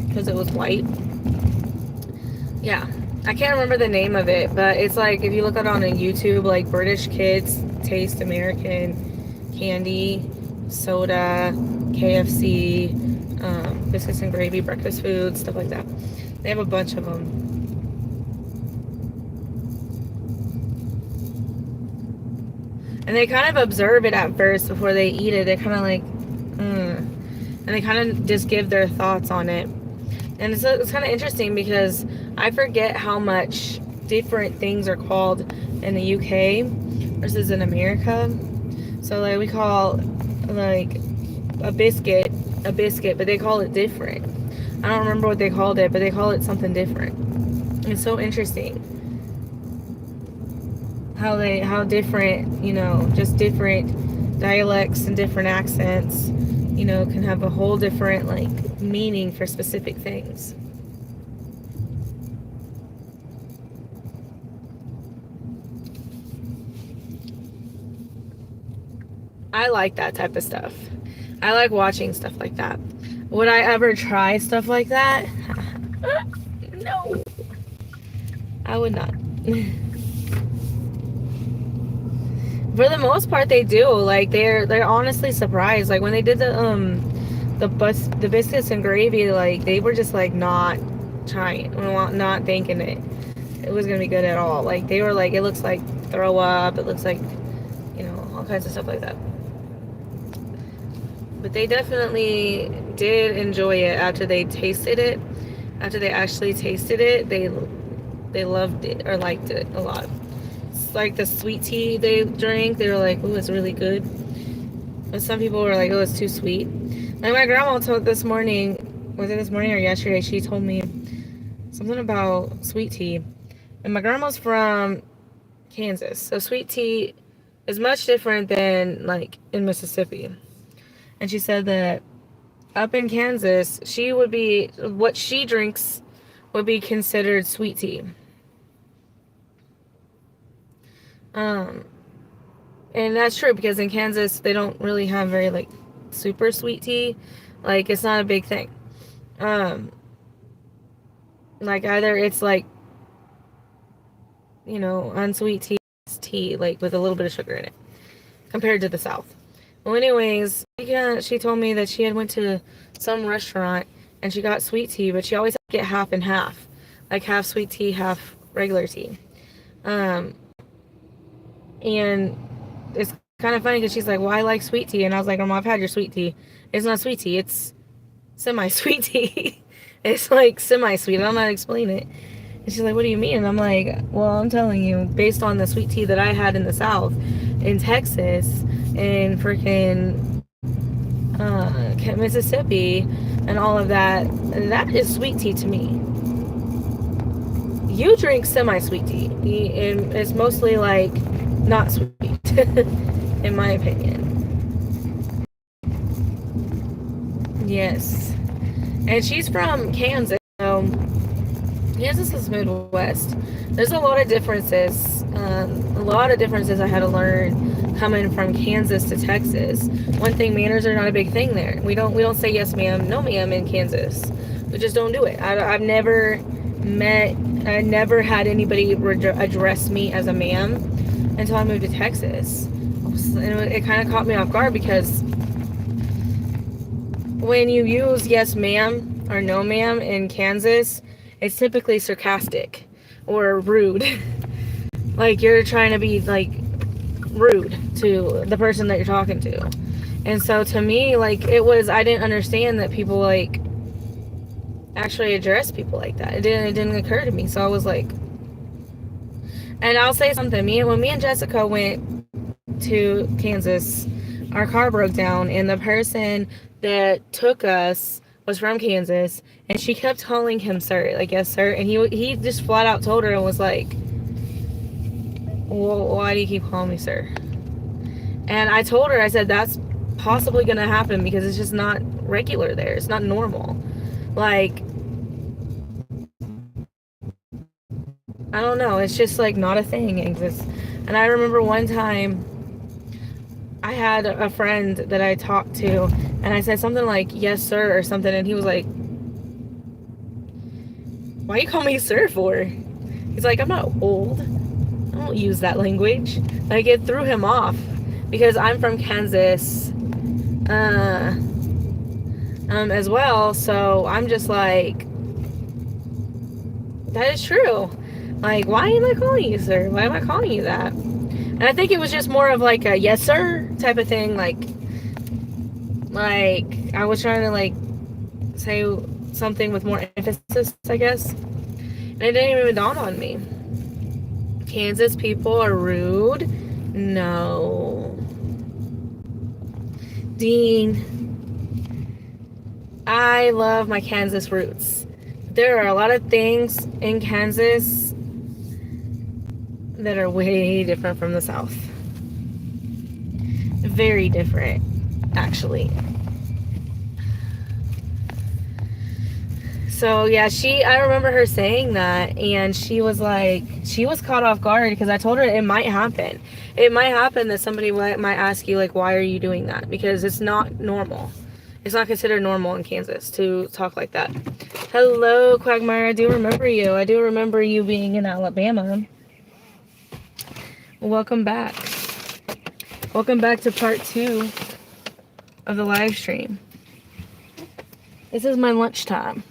because it was white. Yeah, I can't remember the name of it, but it's like if you look it on YouTube, like British kids taste American candy, soda, KFC, biscuits and gravy, breakfast food, stuff like that. They have a bunch of them. And they kind of observe it at first before they eat it. They're kind of like, and they kind of just give their thoughts on it. And it's kind of interesting because I forget how much different things are called in the UK versus in America. So like we call like a biscuit, but they call it different. I don't remember what they called it, but they call it something different. It's so interesting. how different, just different dialects and different accents, can have a whole different like meaning for specific things. I like that type of stuff. I like watching stuff like that. Would I ever try stuff like that? No, I would not. For the most part, they do. Like they're honestly surprised. Like when they did the biscuits and gravy, like they were just like not trying, not thinking it was gonna be good at all. Like they were like, it looks like throw up. It looks like, all kinds of stuff like that. But they definitely did enjoy it after they tasted it. After they actually tasted it, they loved it or liked it a lot. It's like the sweet tea they drank. They were like, "Ooh, it's really good." But some people were like, "Oh, it's too sweet." Like my grandma told this morning, was it this morning or yesterday? She told me something about sweet tea. And my grandma's from Kansas, so sweet tea is much different than like in Mississippi. And she said that up in Kansas, what she drinks would be considered sweet tea. Um, and that's true because in Kansas they don't really have very like super sweet tea. Like it's not a big thing. Um, like either it's like unsweet tea like with a little bit of sugar in it compared to the South. Well, anyways, she told me that she had went to some restaurant and she got sweet tea, but she always had to get half and half, like half sweet tea, half regular tea. And it's kind of funny because she's like, "Well, I like sweet tea," and I was like, "Grandma, I've had your sweet tea. It's not sweet tea. It's semi-sweet tea. It's like semi-sweet. I don't know how to explain it." And she's like, "What do you mean?" And I'm like, "Well, I'm telling you, based on the sweet tea that I had in the South, in Texas, in freaking Mississippi, and all of that, that is sweet tea to me. You drink semi-sweet tea, and it's mostly like not sweet, in my opinion." Yes, and she's from Kansas, so Kansas is Midwest. There's a lot of differences. I had to learn coming from Kansas to Texas. One thing, manners are not a big thing there. We don't say yes ma'am, no ma'am in Kansas. We just don't do it. I never had anybody address me as a ma'am until I moved to Texas. And it kind of caught me off guard because when you use yes ma'am or no ma'am in Kansas, it's typically sarcastic or rude. Like you're trying to be like rude to the person that you're talking to. And so to me, like I didn't understand that people like actually address people like that. It didn't occur to me. So I was like, and I'll say something. When me and Jessica went to Kansas, our car broke down, and the person that took us was from Kansas, and she kept calling him sir, like yes sir, and he just flat out told her and was like, "Well, why do you keep calling me sir?" And I told her, I said, that's possibly gonna happen because it's just not regular there. It's not normal. Like, I don't know. It's just like not a thing exists. And I remember one time I had a friend that I talked to, and I said something like yes sir or something, and he was like, "Why you call me sir for?" He's like, "I'm not old. I don't use that language." Like it threw him off because I'm from Kansas as well, so I'm just like, that is true. Like, why am I calling you sir? Why am I calling you that? And I think it was just more of like a yes sir type of thing. Like I was trying to like say something with more emphasis, I guess. And it didn't even dawn on me. Kansas people are rude? No. Dean, I love my Kansas roots. There are a lot of things in Kansas that are way different from the South. Very different, actually. So yeah, I remember her saying that, and she was like, she was caught off guard because I told her it might happen. It might happen that somebody might ask you, like, why are you doing that? Because it's not normal. It's not considered normal in Kansas to talk like that. Hello, Quagmire. I do remember you. I do remember you being in Alabama. Welcome back. Welcome back to part 2 of the live stream. This is my lunchtime.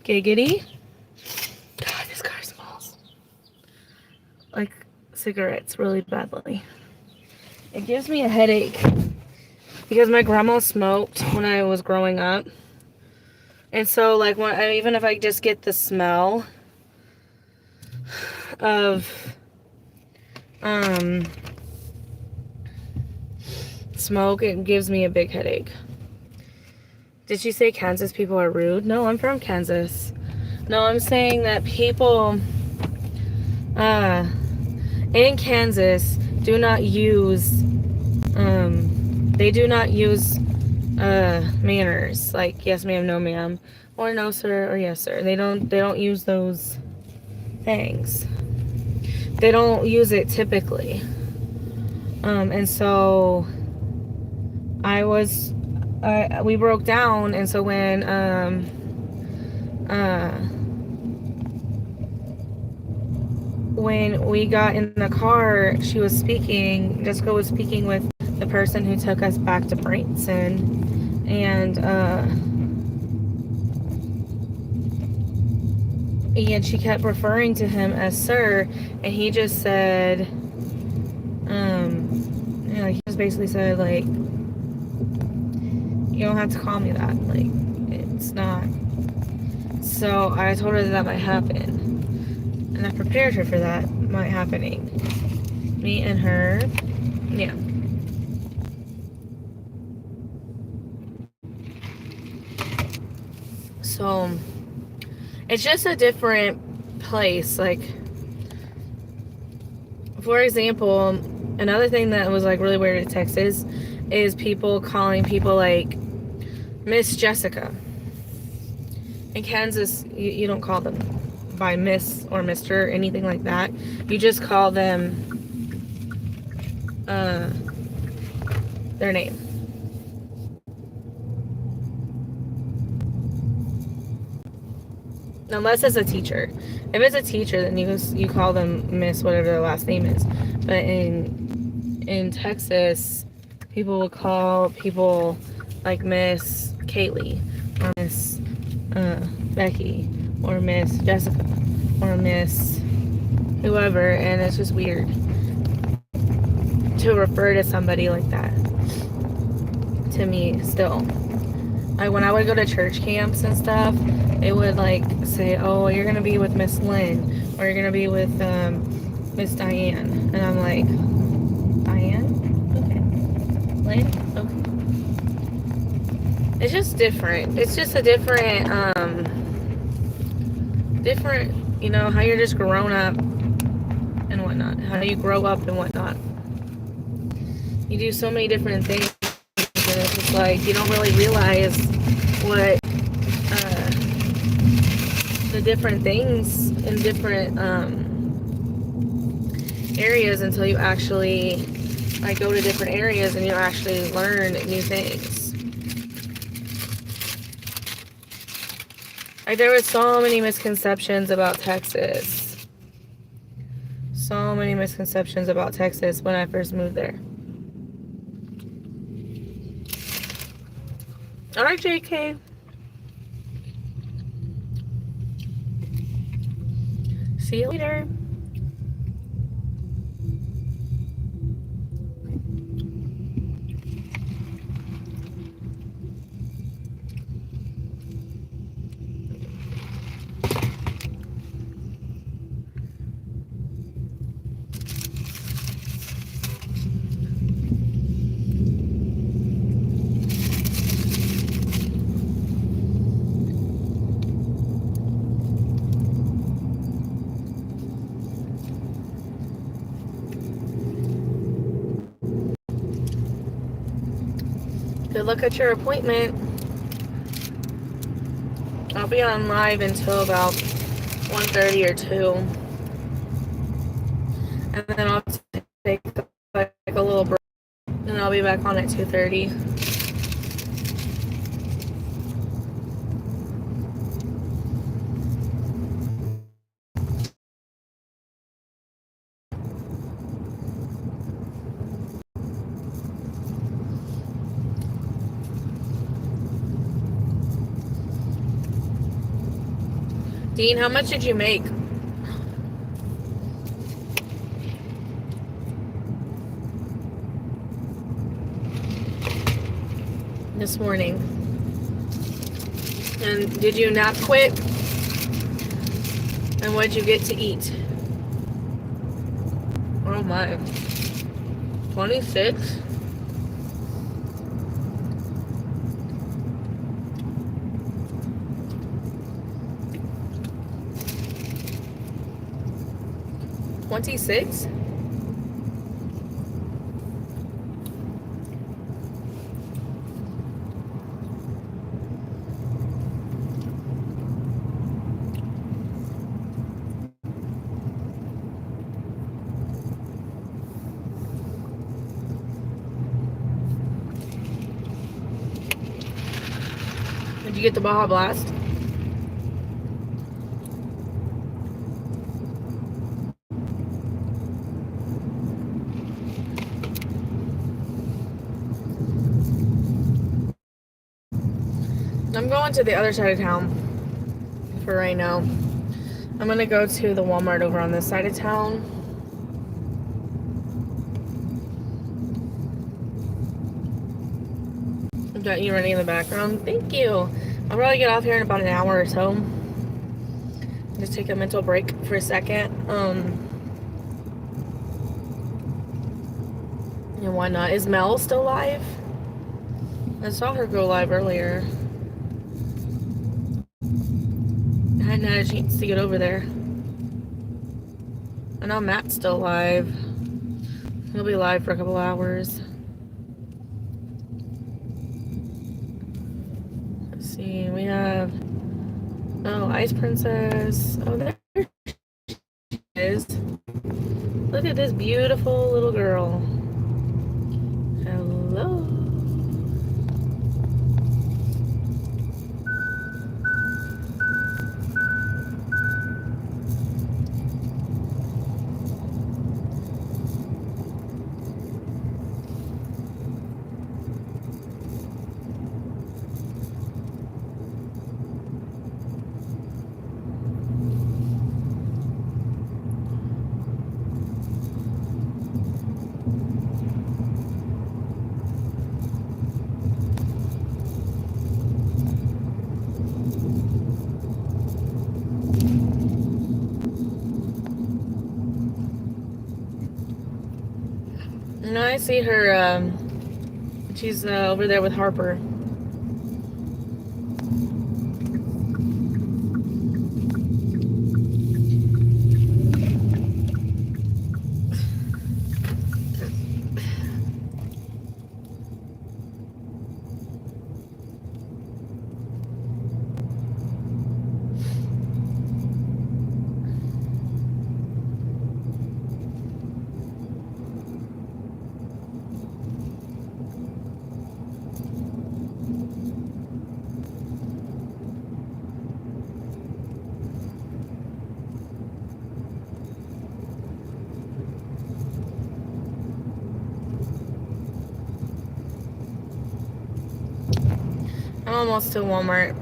Giggity. God, this car smells like cigarettes really badly. It gives me a headache because my grandma smoked when I was growing up. And so, like, even if I just get the smell of smoke, it gives me a big headache. Did she say Kansas people are rude? No, I'm from Kansas. No, I'm saying that people in Kansas do not use they do not use manners like yes ma'am, no ma'am, or no sir, or yes sir. They don't use those things. They don't use it typically. And so we broke down, and so when we got in the car, Jessica was speaking with the person who took us back to Branson, and she kept referring to him as sir, and he just said, he just basically said, like, you don't have to call me that, like, it's not. So I told her that might happen, and I prepared her for that might happening. Me and her, yeah. So it's just a different place. Like, for example, another thing that was like really weird in Texas is people calling people like Miss Jessica. In Kansas, you don't call them by Miss or Mr. or anything like that. You just call them their name. Unless it's a teacher. If it's a teacher, then you call them Miss, whatever their last name is. But in Texas, people will call people like Miss Kaylee, or Miss Becky, or Miss Jessica, or Miss whoever, and it's just weird to refer to somebody like that. To me, still. Like, when I would go to church camps and stuff, it would like say, oh, you're gonna be with Miss Lynn, or you're gonna be with Miss Diane, and I'm like, Diane? Okay. Lynn? Okay. It's just different. It's just a different, you know, how you're just grown up and whatnot, how you grow up and whatnot. You do so many different things, and it's just like you don't really realize what the different things in different areas until you actually like go to different areas and you actually learn new things. Like, there was so many misconceptions about Texas. So many misconceptions about Texas when I first moved there. All right, JK. See you later. Good luck at your appointment. I'll be on live until about 1:30 or 2. And then I'll take like a little break. And I'll be back on at 2:30. Dean, how much did you make? This morning. And did you nap quit? And what'd you get to eat? Oh my. 26? $26? Did you get the Baja Blast? I'm going to the other side of town for right now. I'm gonna go to the Walmart over on this side of town. I've got you running in the background. Thank you. I'll probably get off here in about an hour or so. Just take a mental break for a second. And why not? Is Mel still live? I saw her go live earlier. I hadn't had a chance to get over there. I know Matt's still live. He'll be live for a couple hours. Let's see, we have... Oh, Ice Princess. Oh, there she is. Look at this beautiful little girl. Hello. No, I see her, she's over there with Harper. I'm almost to Walmart.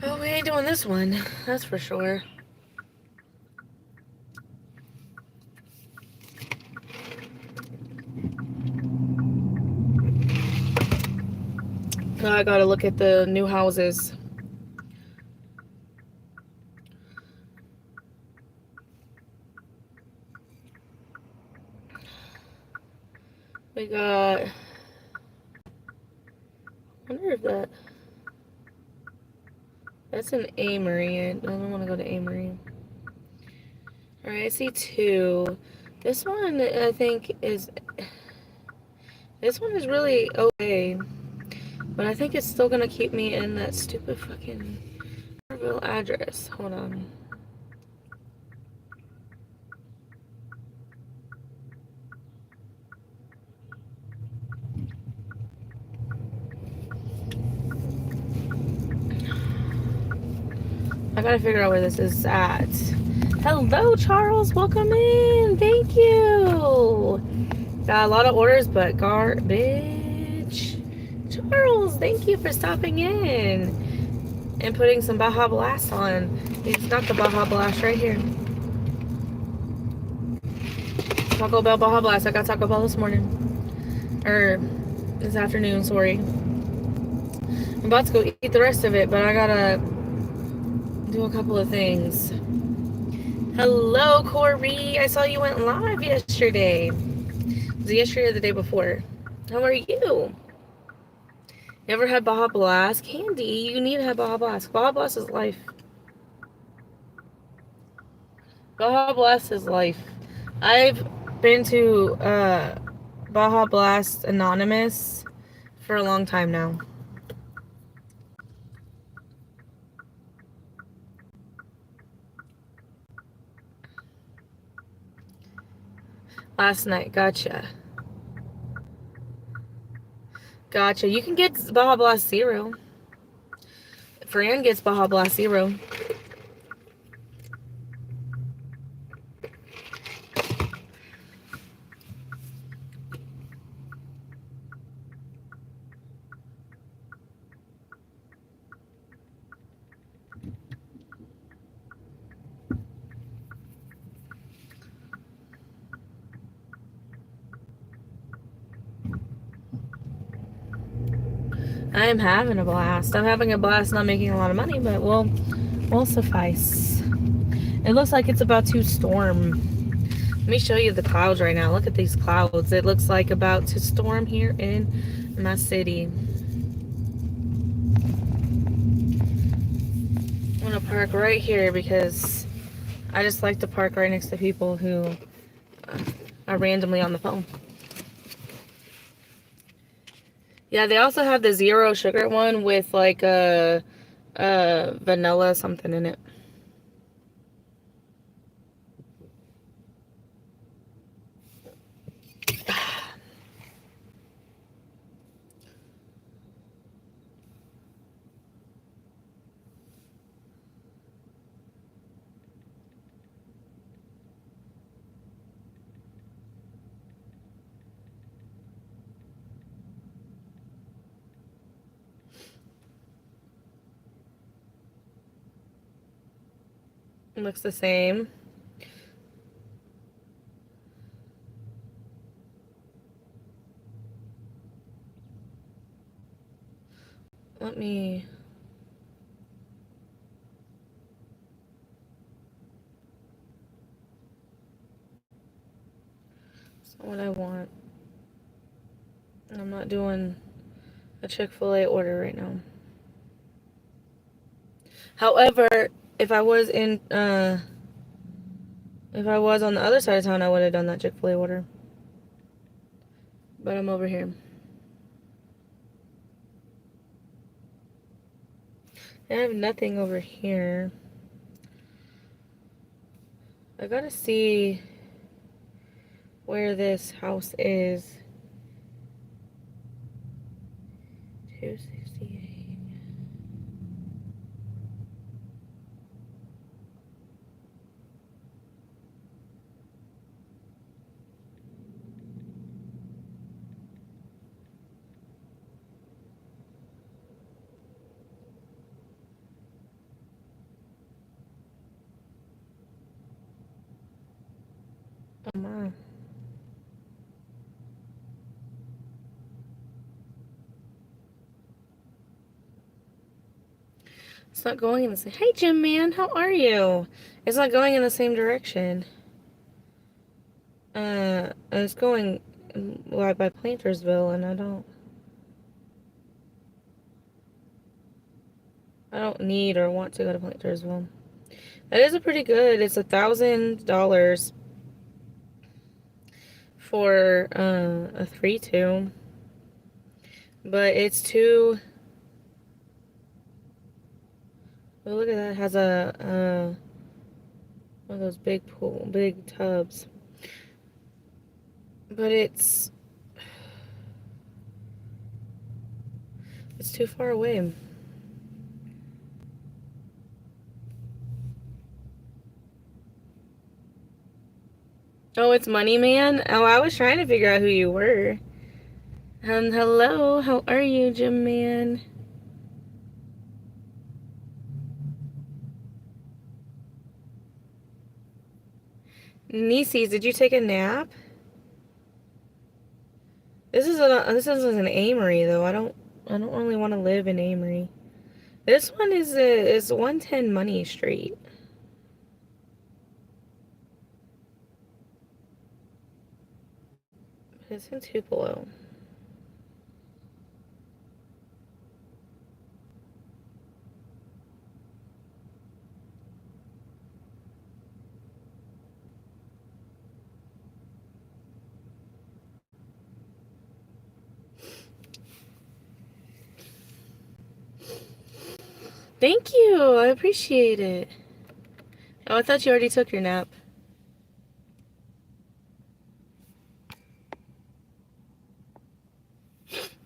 Oh, we ain't doing this one. That's for sure. I gotta look at the new houses. We got, I wonder if that's an Amory. I don't want to go to Amory. Alright, I see two. This one, I think, this one is really okay. But I think it's still gonna keep me in that stupid fucking address. Hold on. I gotta figure out where this is at. Hello, Charles. Welcome in. Thank you. Got a lot of orders, but garbage. Charles, thank you for stopping in and putting some Baja Blast on. He's got the Baja Blast right here. Taco Bell Baja Blast. I got Taco Bell this morning. Or this afternoon, sorry. I'm about to go eat the rest of it, but I gotta do a couple of things. Hello, Corey. I saw you went live yesterday. Was it yesterday or the day before? How are you? You ever had Baja Blast? Candy, you need to have Baja Blast. Baja Blast is life. Baja Blast is life. I've been to Baja Blast Anonymous for a long time now. Last night, gotcha. Gotcha. You can get Baja Blast Zero. Fran gets Baja Blast Zero. I am having a blast. I'm having a blast not making a lot of money, but will suffice. It looks like it's about to storm. Let me show you the clouds right now. Look at these clouds. It looks like about to storm here in my city. I'm gonna park right here because I just like to park right next to people who are randomly on the phone. Yeah, they also have the zero sugar one with like a vanilla something in it. It looks the same. Let me... That's not what I want. I'm not doing a Chick-fil-A order right now. However, if I was on the other side of town, I would have done that Chick-fil-A order. But I'm over here. I have nothing over here. I gotta see where this house is. 268. Oh my. It's not going in the same... Hey, Jim man, how are you? It's not going in the same direction. It's going like by Plantersville, and I don't need or want to go to Plantersville. That is a pretty good. It's $1,000 for a 3-2, but it's too. Oh, look at that! It has a one of those big tubs, but it's too far away. Oh, it's Money Man? Oh, I was trying to figure out who you were. Hello, how are you, Jim Man? Nieces, did you take a nap? This is an Amory though. I don't really want to live in Amory. This one is 110 Money Street. It's in Tupelo. Thank you. I appreciate it. Oh, I thought you already took your nap.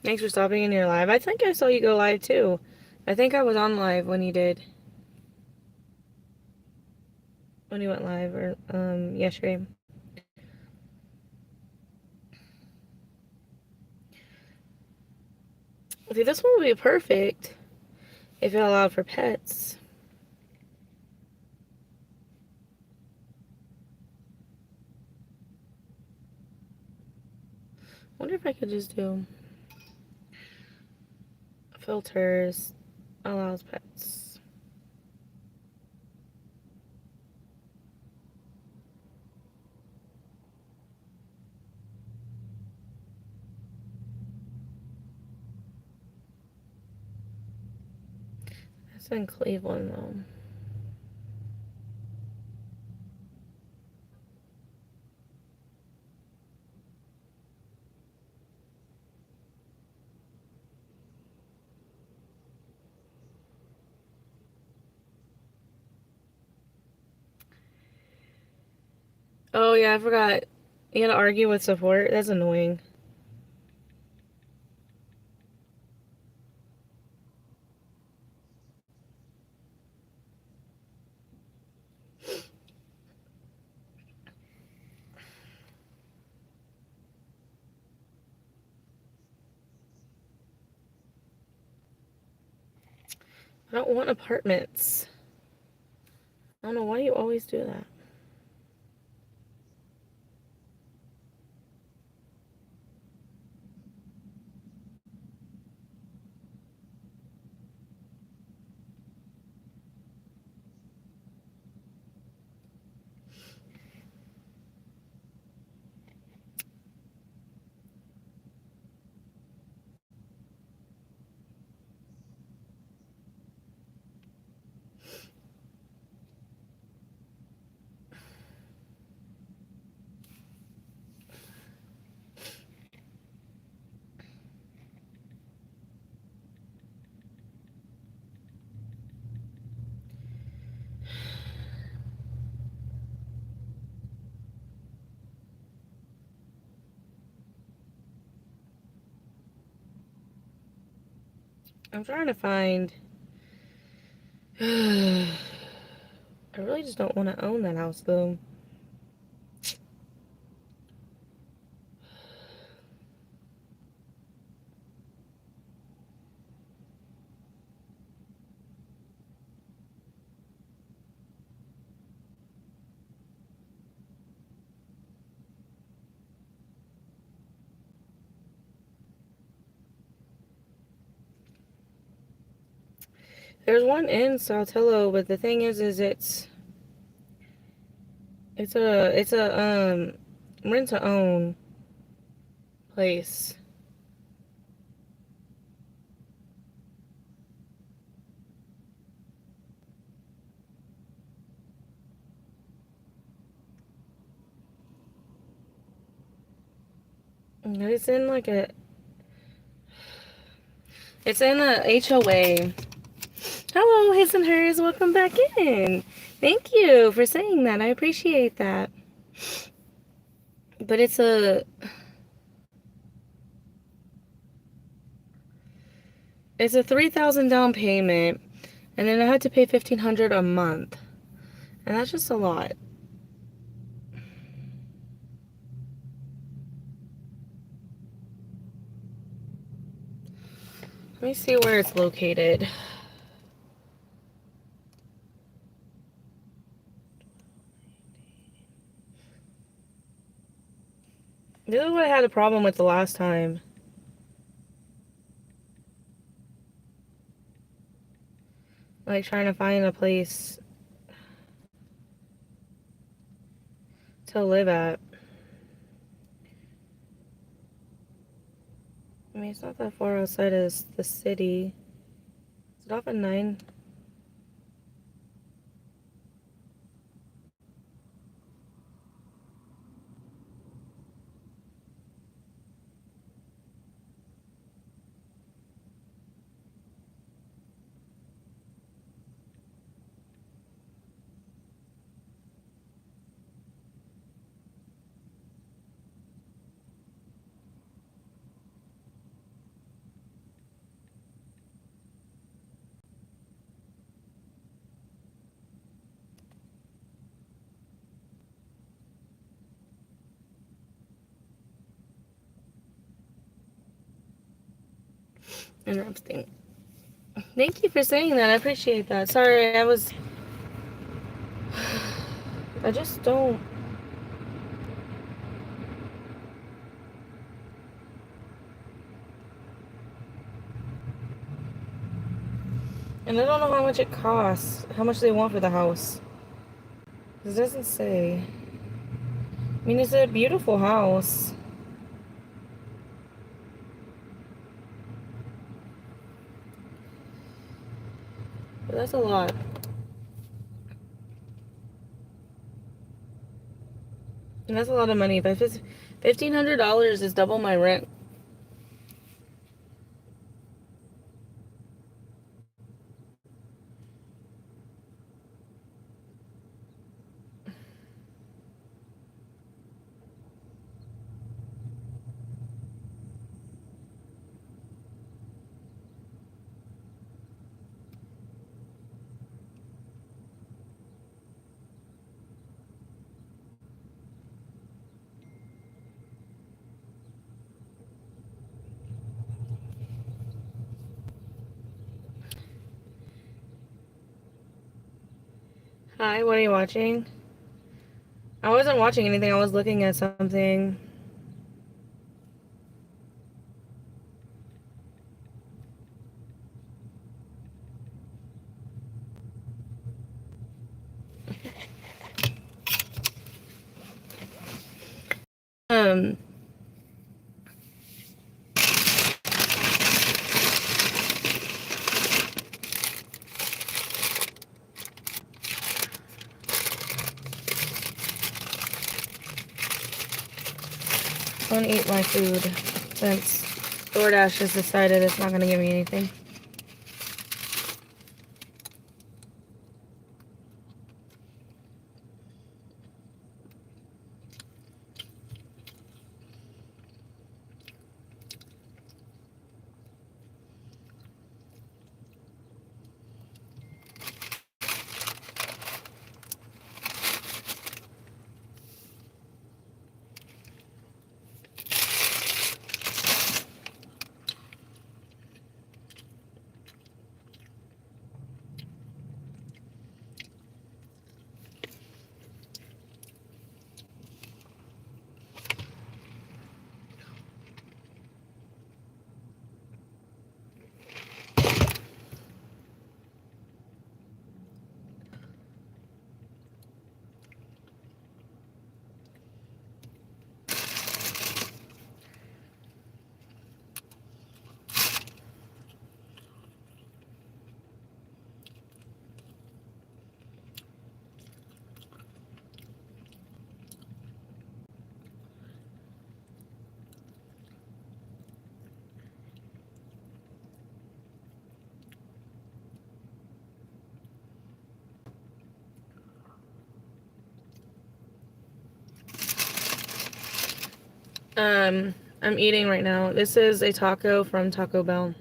Thanks for stopping in your live. I think I saw you go live too. I think I was on live when you did. When you went live or yesterday. See, this one would be perfect if it allowed for pets. Wonder if I could just do filters, allows pets. That's in Cleveland though. Oh yeah, I forgot. You gotta argue with support. That's annoying. I don't want apartments. I don't know why you always do that. I'm trying to find. I really just don't want to own that house though. There's one in Saltillo, but the thing is it's a rent to own. place. It's in like a... It's in a HOA. Hello, his and hers. Welcome back in. Thank you for saying that. I appreciate that. But it's a... It's a $3,000 down payment, and then I had to pay $1,500 a month, and that's just a lot. Let me see where it's located. This is what I had a problem with the last time. Like trying to find a place to live at. I mean, it's not that far outside of the city. Is it off at 9? Interesting. Thank you for saying that. I appreciate that. Sorry, I just don't... And I don't know how much it costs. How much they want for the house. It doesn't say. I mean, it's a beautiful house. But that's a lot. And that's a lot of money. But $1,500 is double my rent. Hi, what are you watching? I wasn't watching anything. I was looking at something. Um, I want to eat my food since DoorDash has decided it's not going to give me anything. I'm eating right now. This is a taco from Taco Bell.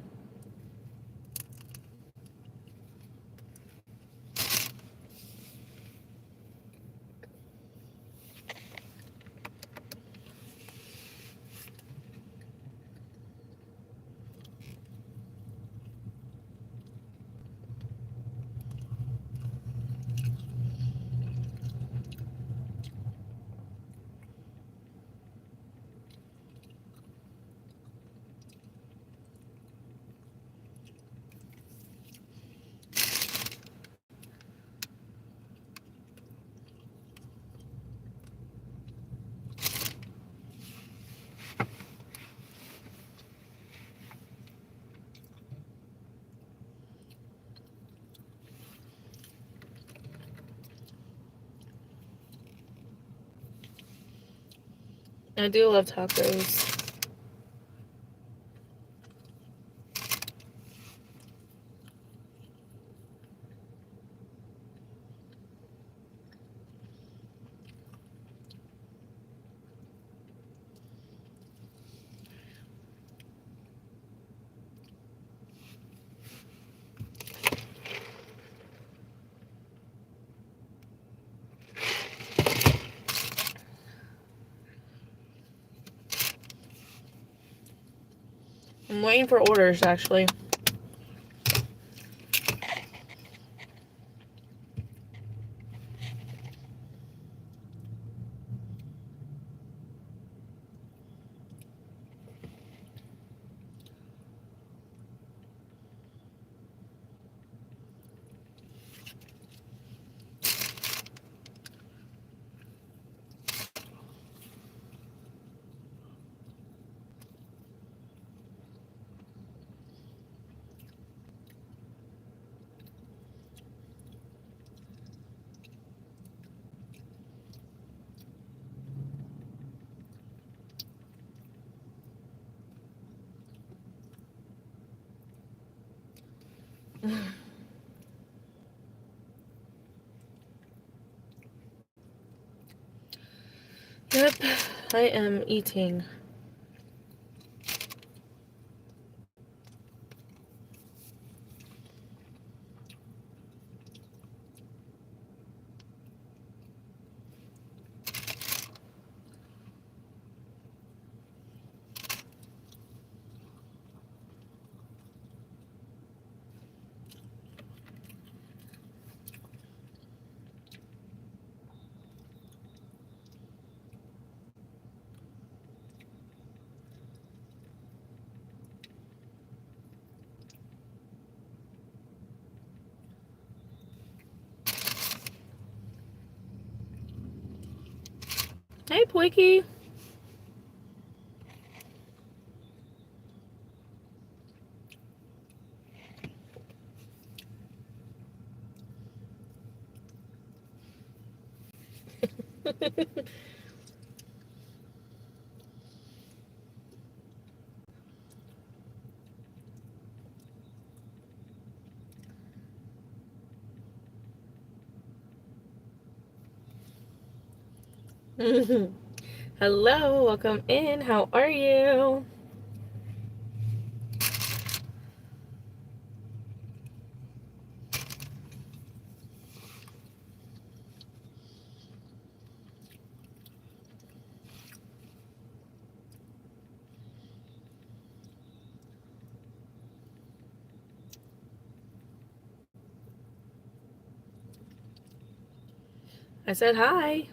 I do love tacos. I'm waiting for orders, actually. Yep, I am eating. Hey, Poiky. Hello, welcome in. How are you? I said hi.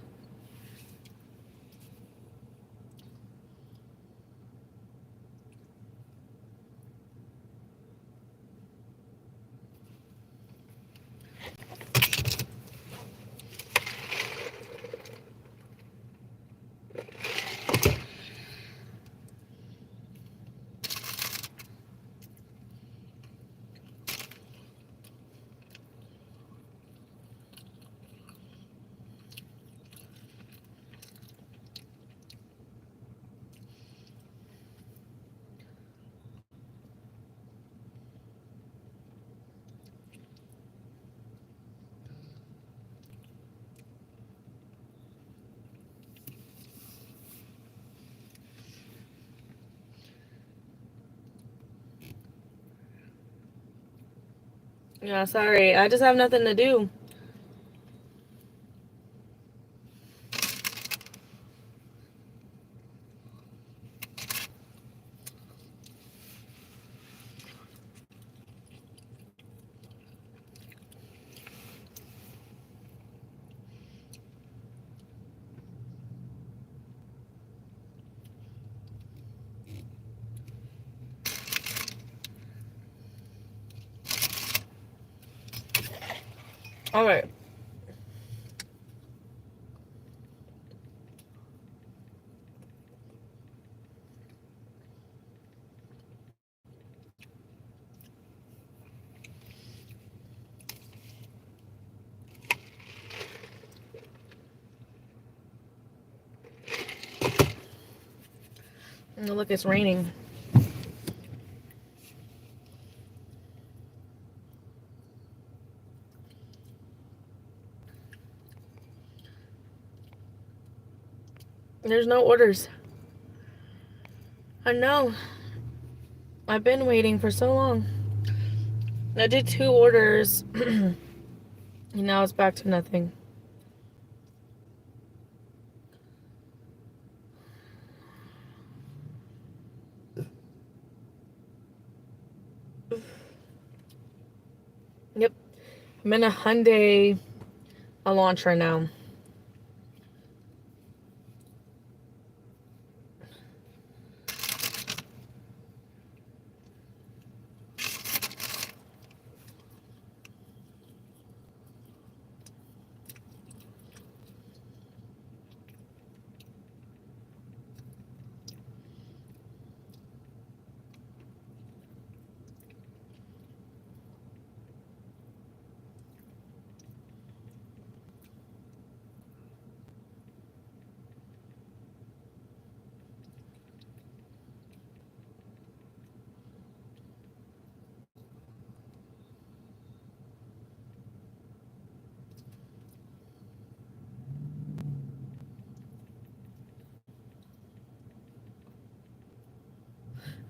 Yeah, sorry. I just have nothing to do. All right. Oh, look, it's raining. There's no orders. I know. I've been waiting for so long. I did 2 orders, and now it's back to nothing. Yep. I'm in a Hyundai Elantra now.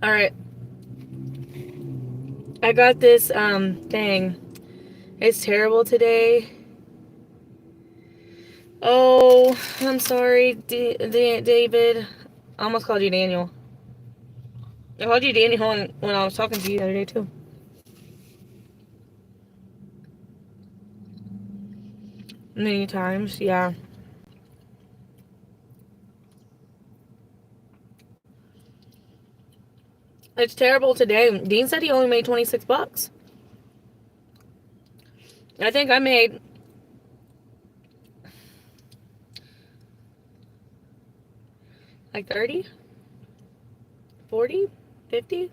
All right. I got this thing. It's terrible today. Oh, I'm sorry, David. I almost called you Daniel. I called you Daniel when I was talking to you the other day too. Many times, yeah. It's terrible today. Dean said he only made $26. I think I made like 30, 40, 50.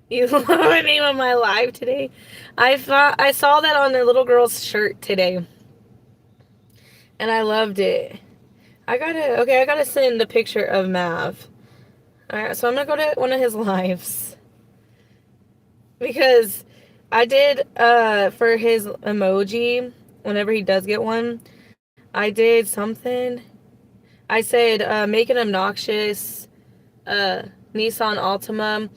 You know the name of my live today? I saw that on the little girl's shirt today, and I loved it. I gotta send a picture of Mav. All right, so I'm gonna go to one of his lives because I did for his emoji whenever he does get one. I did something. I said make an obnoxious uh, Nissan Altima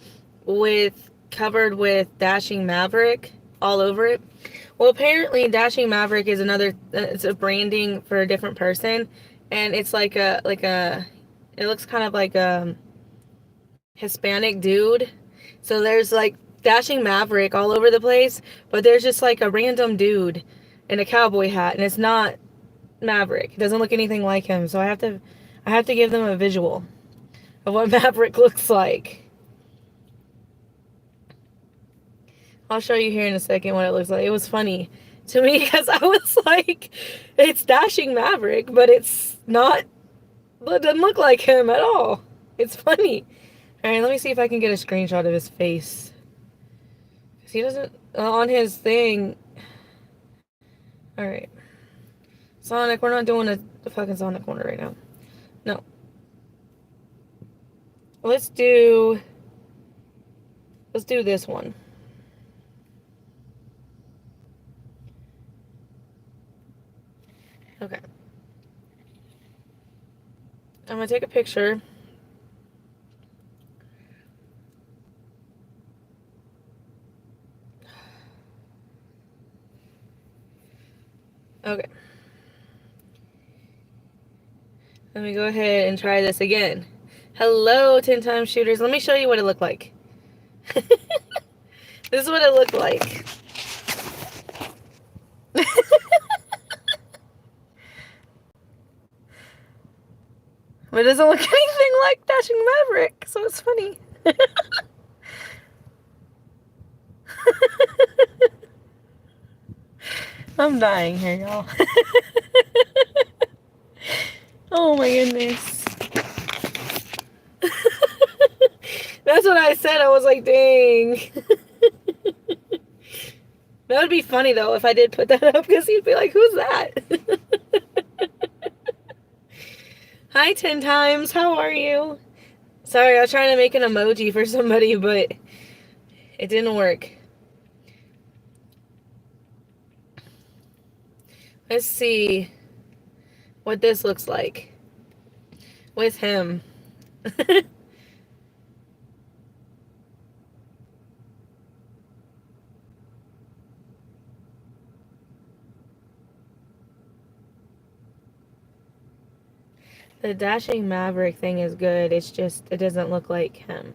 with covered with Dashing Maverick all over it. Well, apparently Dashing Maverick is another. It's a branding for a different person, and it's like a. It looks kind of like a Hispanic dude. So there's like Dashing Maverick all over the place, but there's just like a random dude in a cowboy hat, and it's not Maverick. It doesn't look anything like him. So I have to give them a visual of what Maverick looks like. I'll show you here in a second what it looks like. It was funny to me because I was like, it's Dashing Maverick, but it's not, it doesn't look like him at all. It's funny. All right, let me see if I can get a screenshot of his face. Because he doesn't, on his thing. All right. Sonic, we're not doing a fucking Sonic corner right now. No. Let's do this one. Okay. I'm gonna take a picture. Okay. Let me go ahead and try this again. Hello, 10 times shooters. Let me show you what it looked like. This is what it looked like. But it doesn't look anything like Dashing Maverick, so it's funny. I'm dying here, y'all. Oh my goodness. That's what I said. I was like, dang. That would be funny though if I did put that up because he'd be like, who's that? Hi, 10 times. How are you? Sorry, I was trying to make an emoji for somebody, but it didn't work. Let's see what this looks like with him. The Dashing Maverick thing is good. It's just, it doesn't look like him.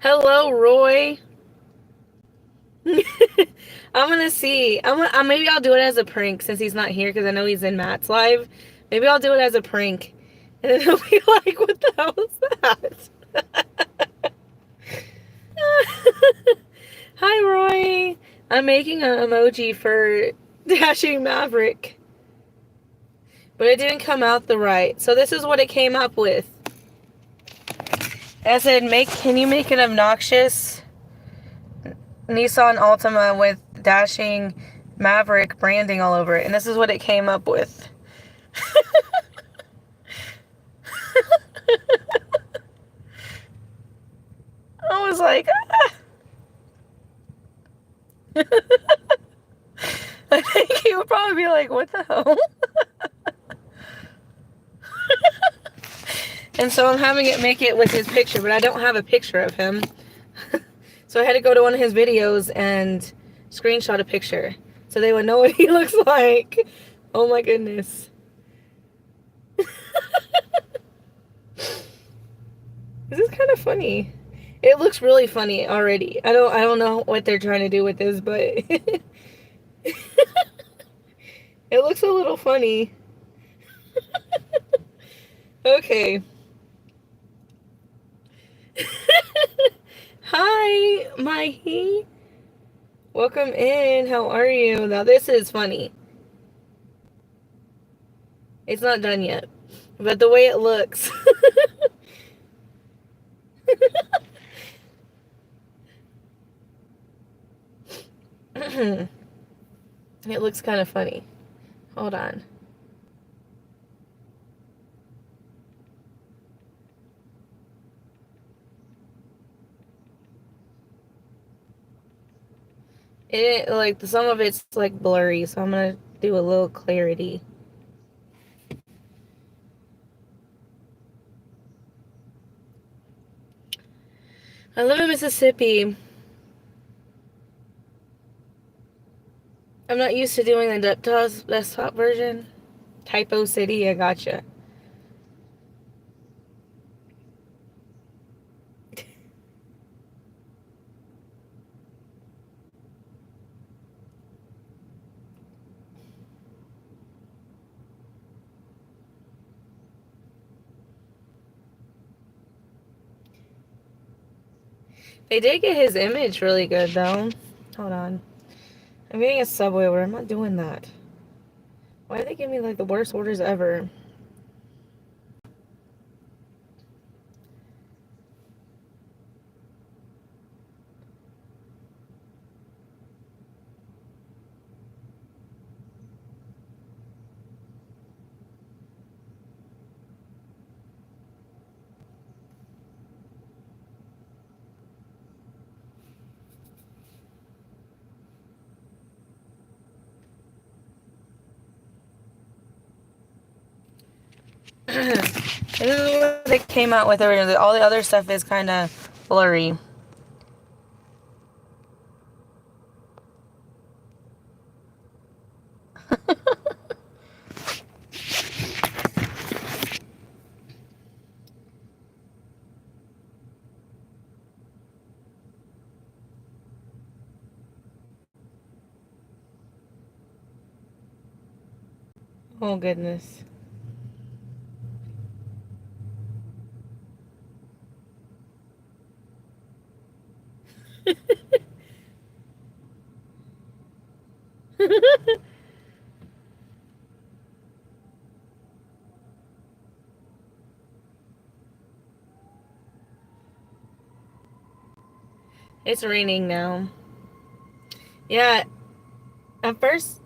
Hello, Roy. I'm gonna see. Maybe I'll do it as a prank since he's not here because I know he's in Matt's live. Maybe I'll do it as a prank, and then he'll be like, "What the hell is that?" Hi, Roy. I'm making an emoji for Dashing Maverick, but it didn't come out the right. So this is what it came up with. I said, can you make an obnoxious Nissan Altima with Dashing Maverick branding all over it? And this is what it came up with. I was like, ah. I think he would probably be like, what the hell? And so I'm having it make it with his picture, but I don't have a picture of him. So I had to go to one of his videos and screenshot a picture so they would know what he looks like. Oh my goodness. This is kind of funny. It looks really funny already. I don't know what they're trying to do with this, but it looks a little funny. Okay. Hi, Mahi. Welcome in. How are you? Now this is funny. It's not done yet, but the way it looks. It looks kind of funny. Hold on. It like some of it's like blurry, so I'm gonna do a little clarity. I live in Mississippi. I'm not used to doing the desktop version. Typo City, I gotcha. They did get his image really good, though. Hold on. I'm getting a Subway order. I'm not doing that. Why do they give me, like, the worst orders ever? This is what they came out with originally. All the other stuff is kind of blurry. Oh, goodness. It's raining now. Yeah, at first...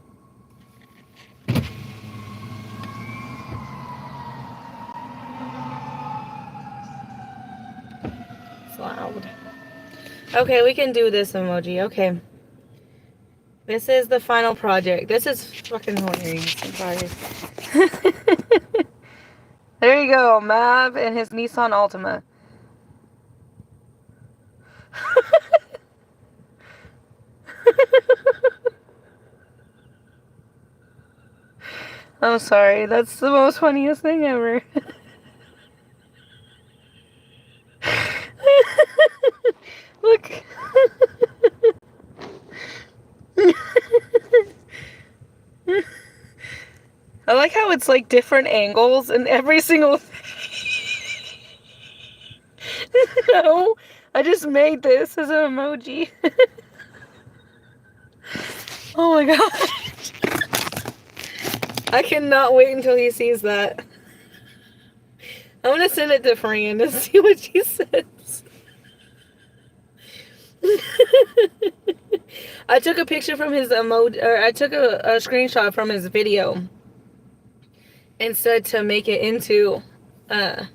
It's loud. Okay, we can do this emoji. Okay. This is the final project. This is fucking hilarious. I'm sorry. There you go, Mav and his Nissan Altima. I'm sorry. That's the most funniest thing ever. Look. I like how it's like different angles and every single thing. No, I just made this as an emoji. Oh my god. I cannot wait until he sees that. I'm gonna send it to Fran to see what she says. I took a picture from his emoji, or I took a screenshot from his video and said to make it into the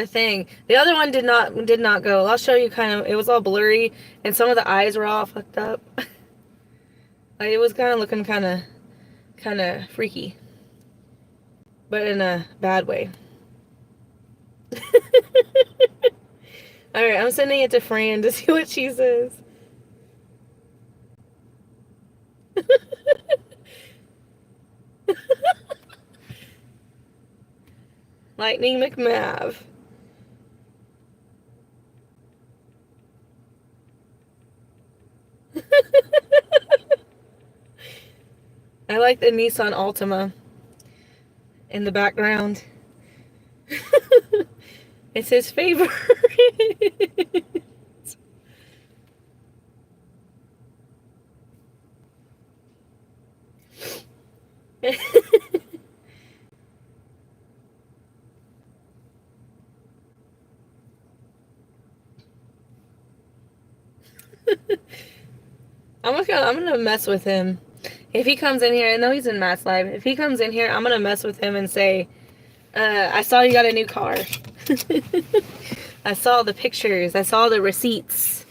thing. The other one did not go. I'll show you kind of, it was all blurry and some of the eyes were all fucked up. Like, it was kind of looking kind of freaky, but in a bad way. Alright, I'm sending it to Fran to see what she says. Lightning McMav. I like the Nissan Altima in the background. It's his favorite. I'm gonna mess with him. If he comes in here, I know he's in Matt's live. If he comes in here, I'm gonna mess with him and say, I saw you got a new car. I saw the pictures. I saw the receipts.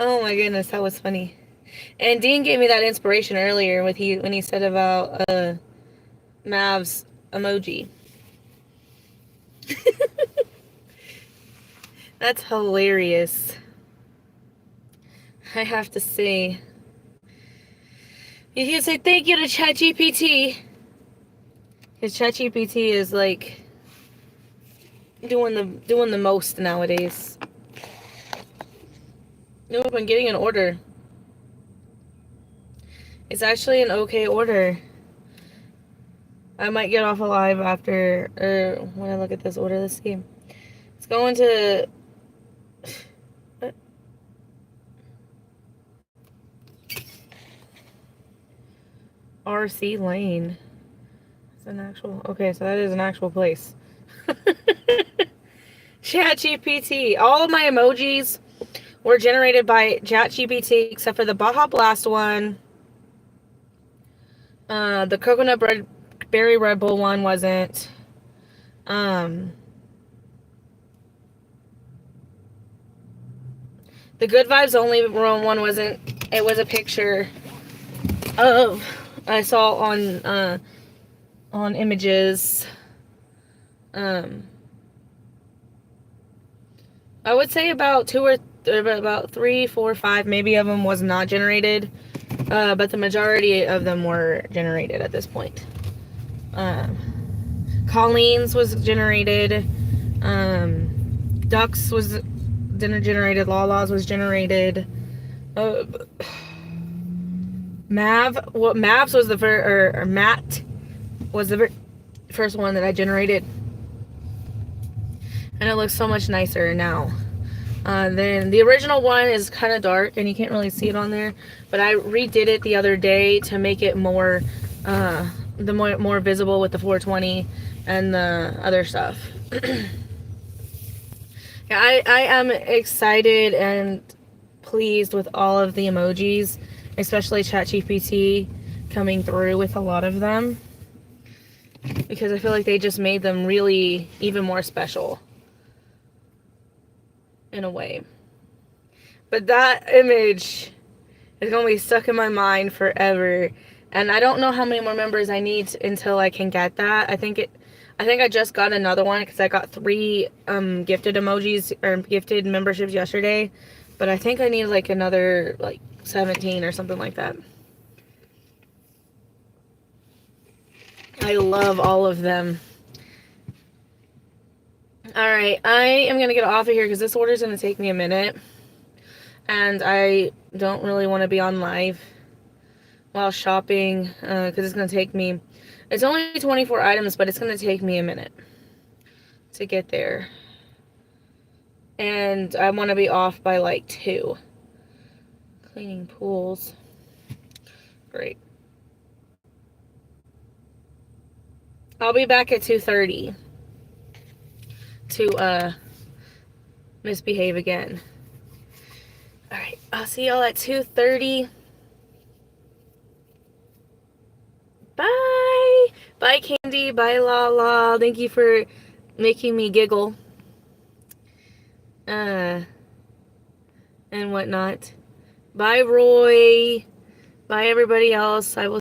Oh my goodness, that was funny. And Dean gave me that inspiration earlier when he said about Mav's emoji. That's hilarious. I have to say. You can say thank you to ChatGPT. Because ChatGPT is like doing the most nowadays. Nope, I'm getting an order. It's actually an okay order. I might get off alive after, or when I look at this order. Let's see. It's going to. What? RC Lane. It's an actual. Okay, so that is an actual place. ChatGPT. All of my emojis were generated by ChatGPT except for the Baja Blast one. The coconut berry Red Bull one wasn't. The Good Vibes Only one wasn't. It was a picture of I saw on images. I would say about about 3, 4, 5 maybe of them was not generated, but the majority of them were generated at this point. Colleen's was generated. Ducks was generated. Lala's was generated. Mavs was the first, or Matt was the first one that I generated, and it looks so much nicer now. Then the original one is kind of dark and you can't really see it on there, but I redid it the other day to make it more more visible with the 420 and the other stuff. Yeah, I am excited and pleased with all of the emojis, especially ChatGPT coming through with a lot of them, because I feel like they just made them really even more special in a way. But that image is going to be stuck in my mind forever, and I don't know how many more members I need until I can get that. I think I just got another one because I got 3 gifted emojis or gifted memberships yesterday, but I think I need like another like 17 or something like that. I love all of them. Alright, I am going to get off of here because this order is going to take me a minute, and I don't really want to be on live while shopping because it's going to take me, it's only 24 items, but it's going to take me a minute to get there, and I want to be off by like 2. Cleaning pools, great. I'll be back at 2:30 to misbehave again. Alright, I'll see y'all at 2:30. Bye! Bye, Candy. Bye, Lala. Thank you for making me giggle. And whatnot. Bye, Roy. Bye, everybody else. I will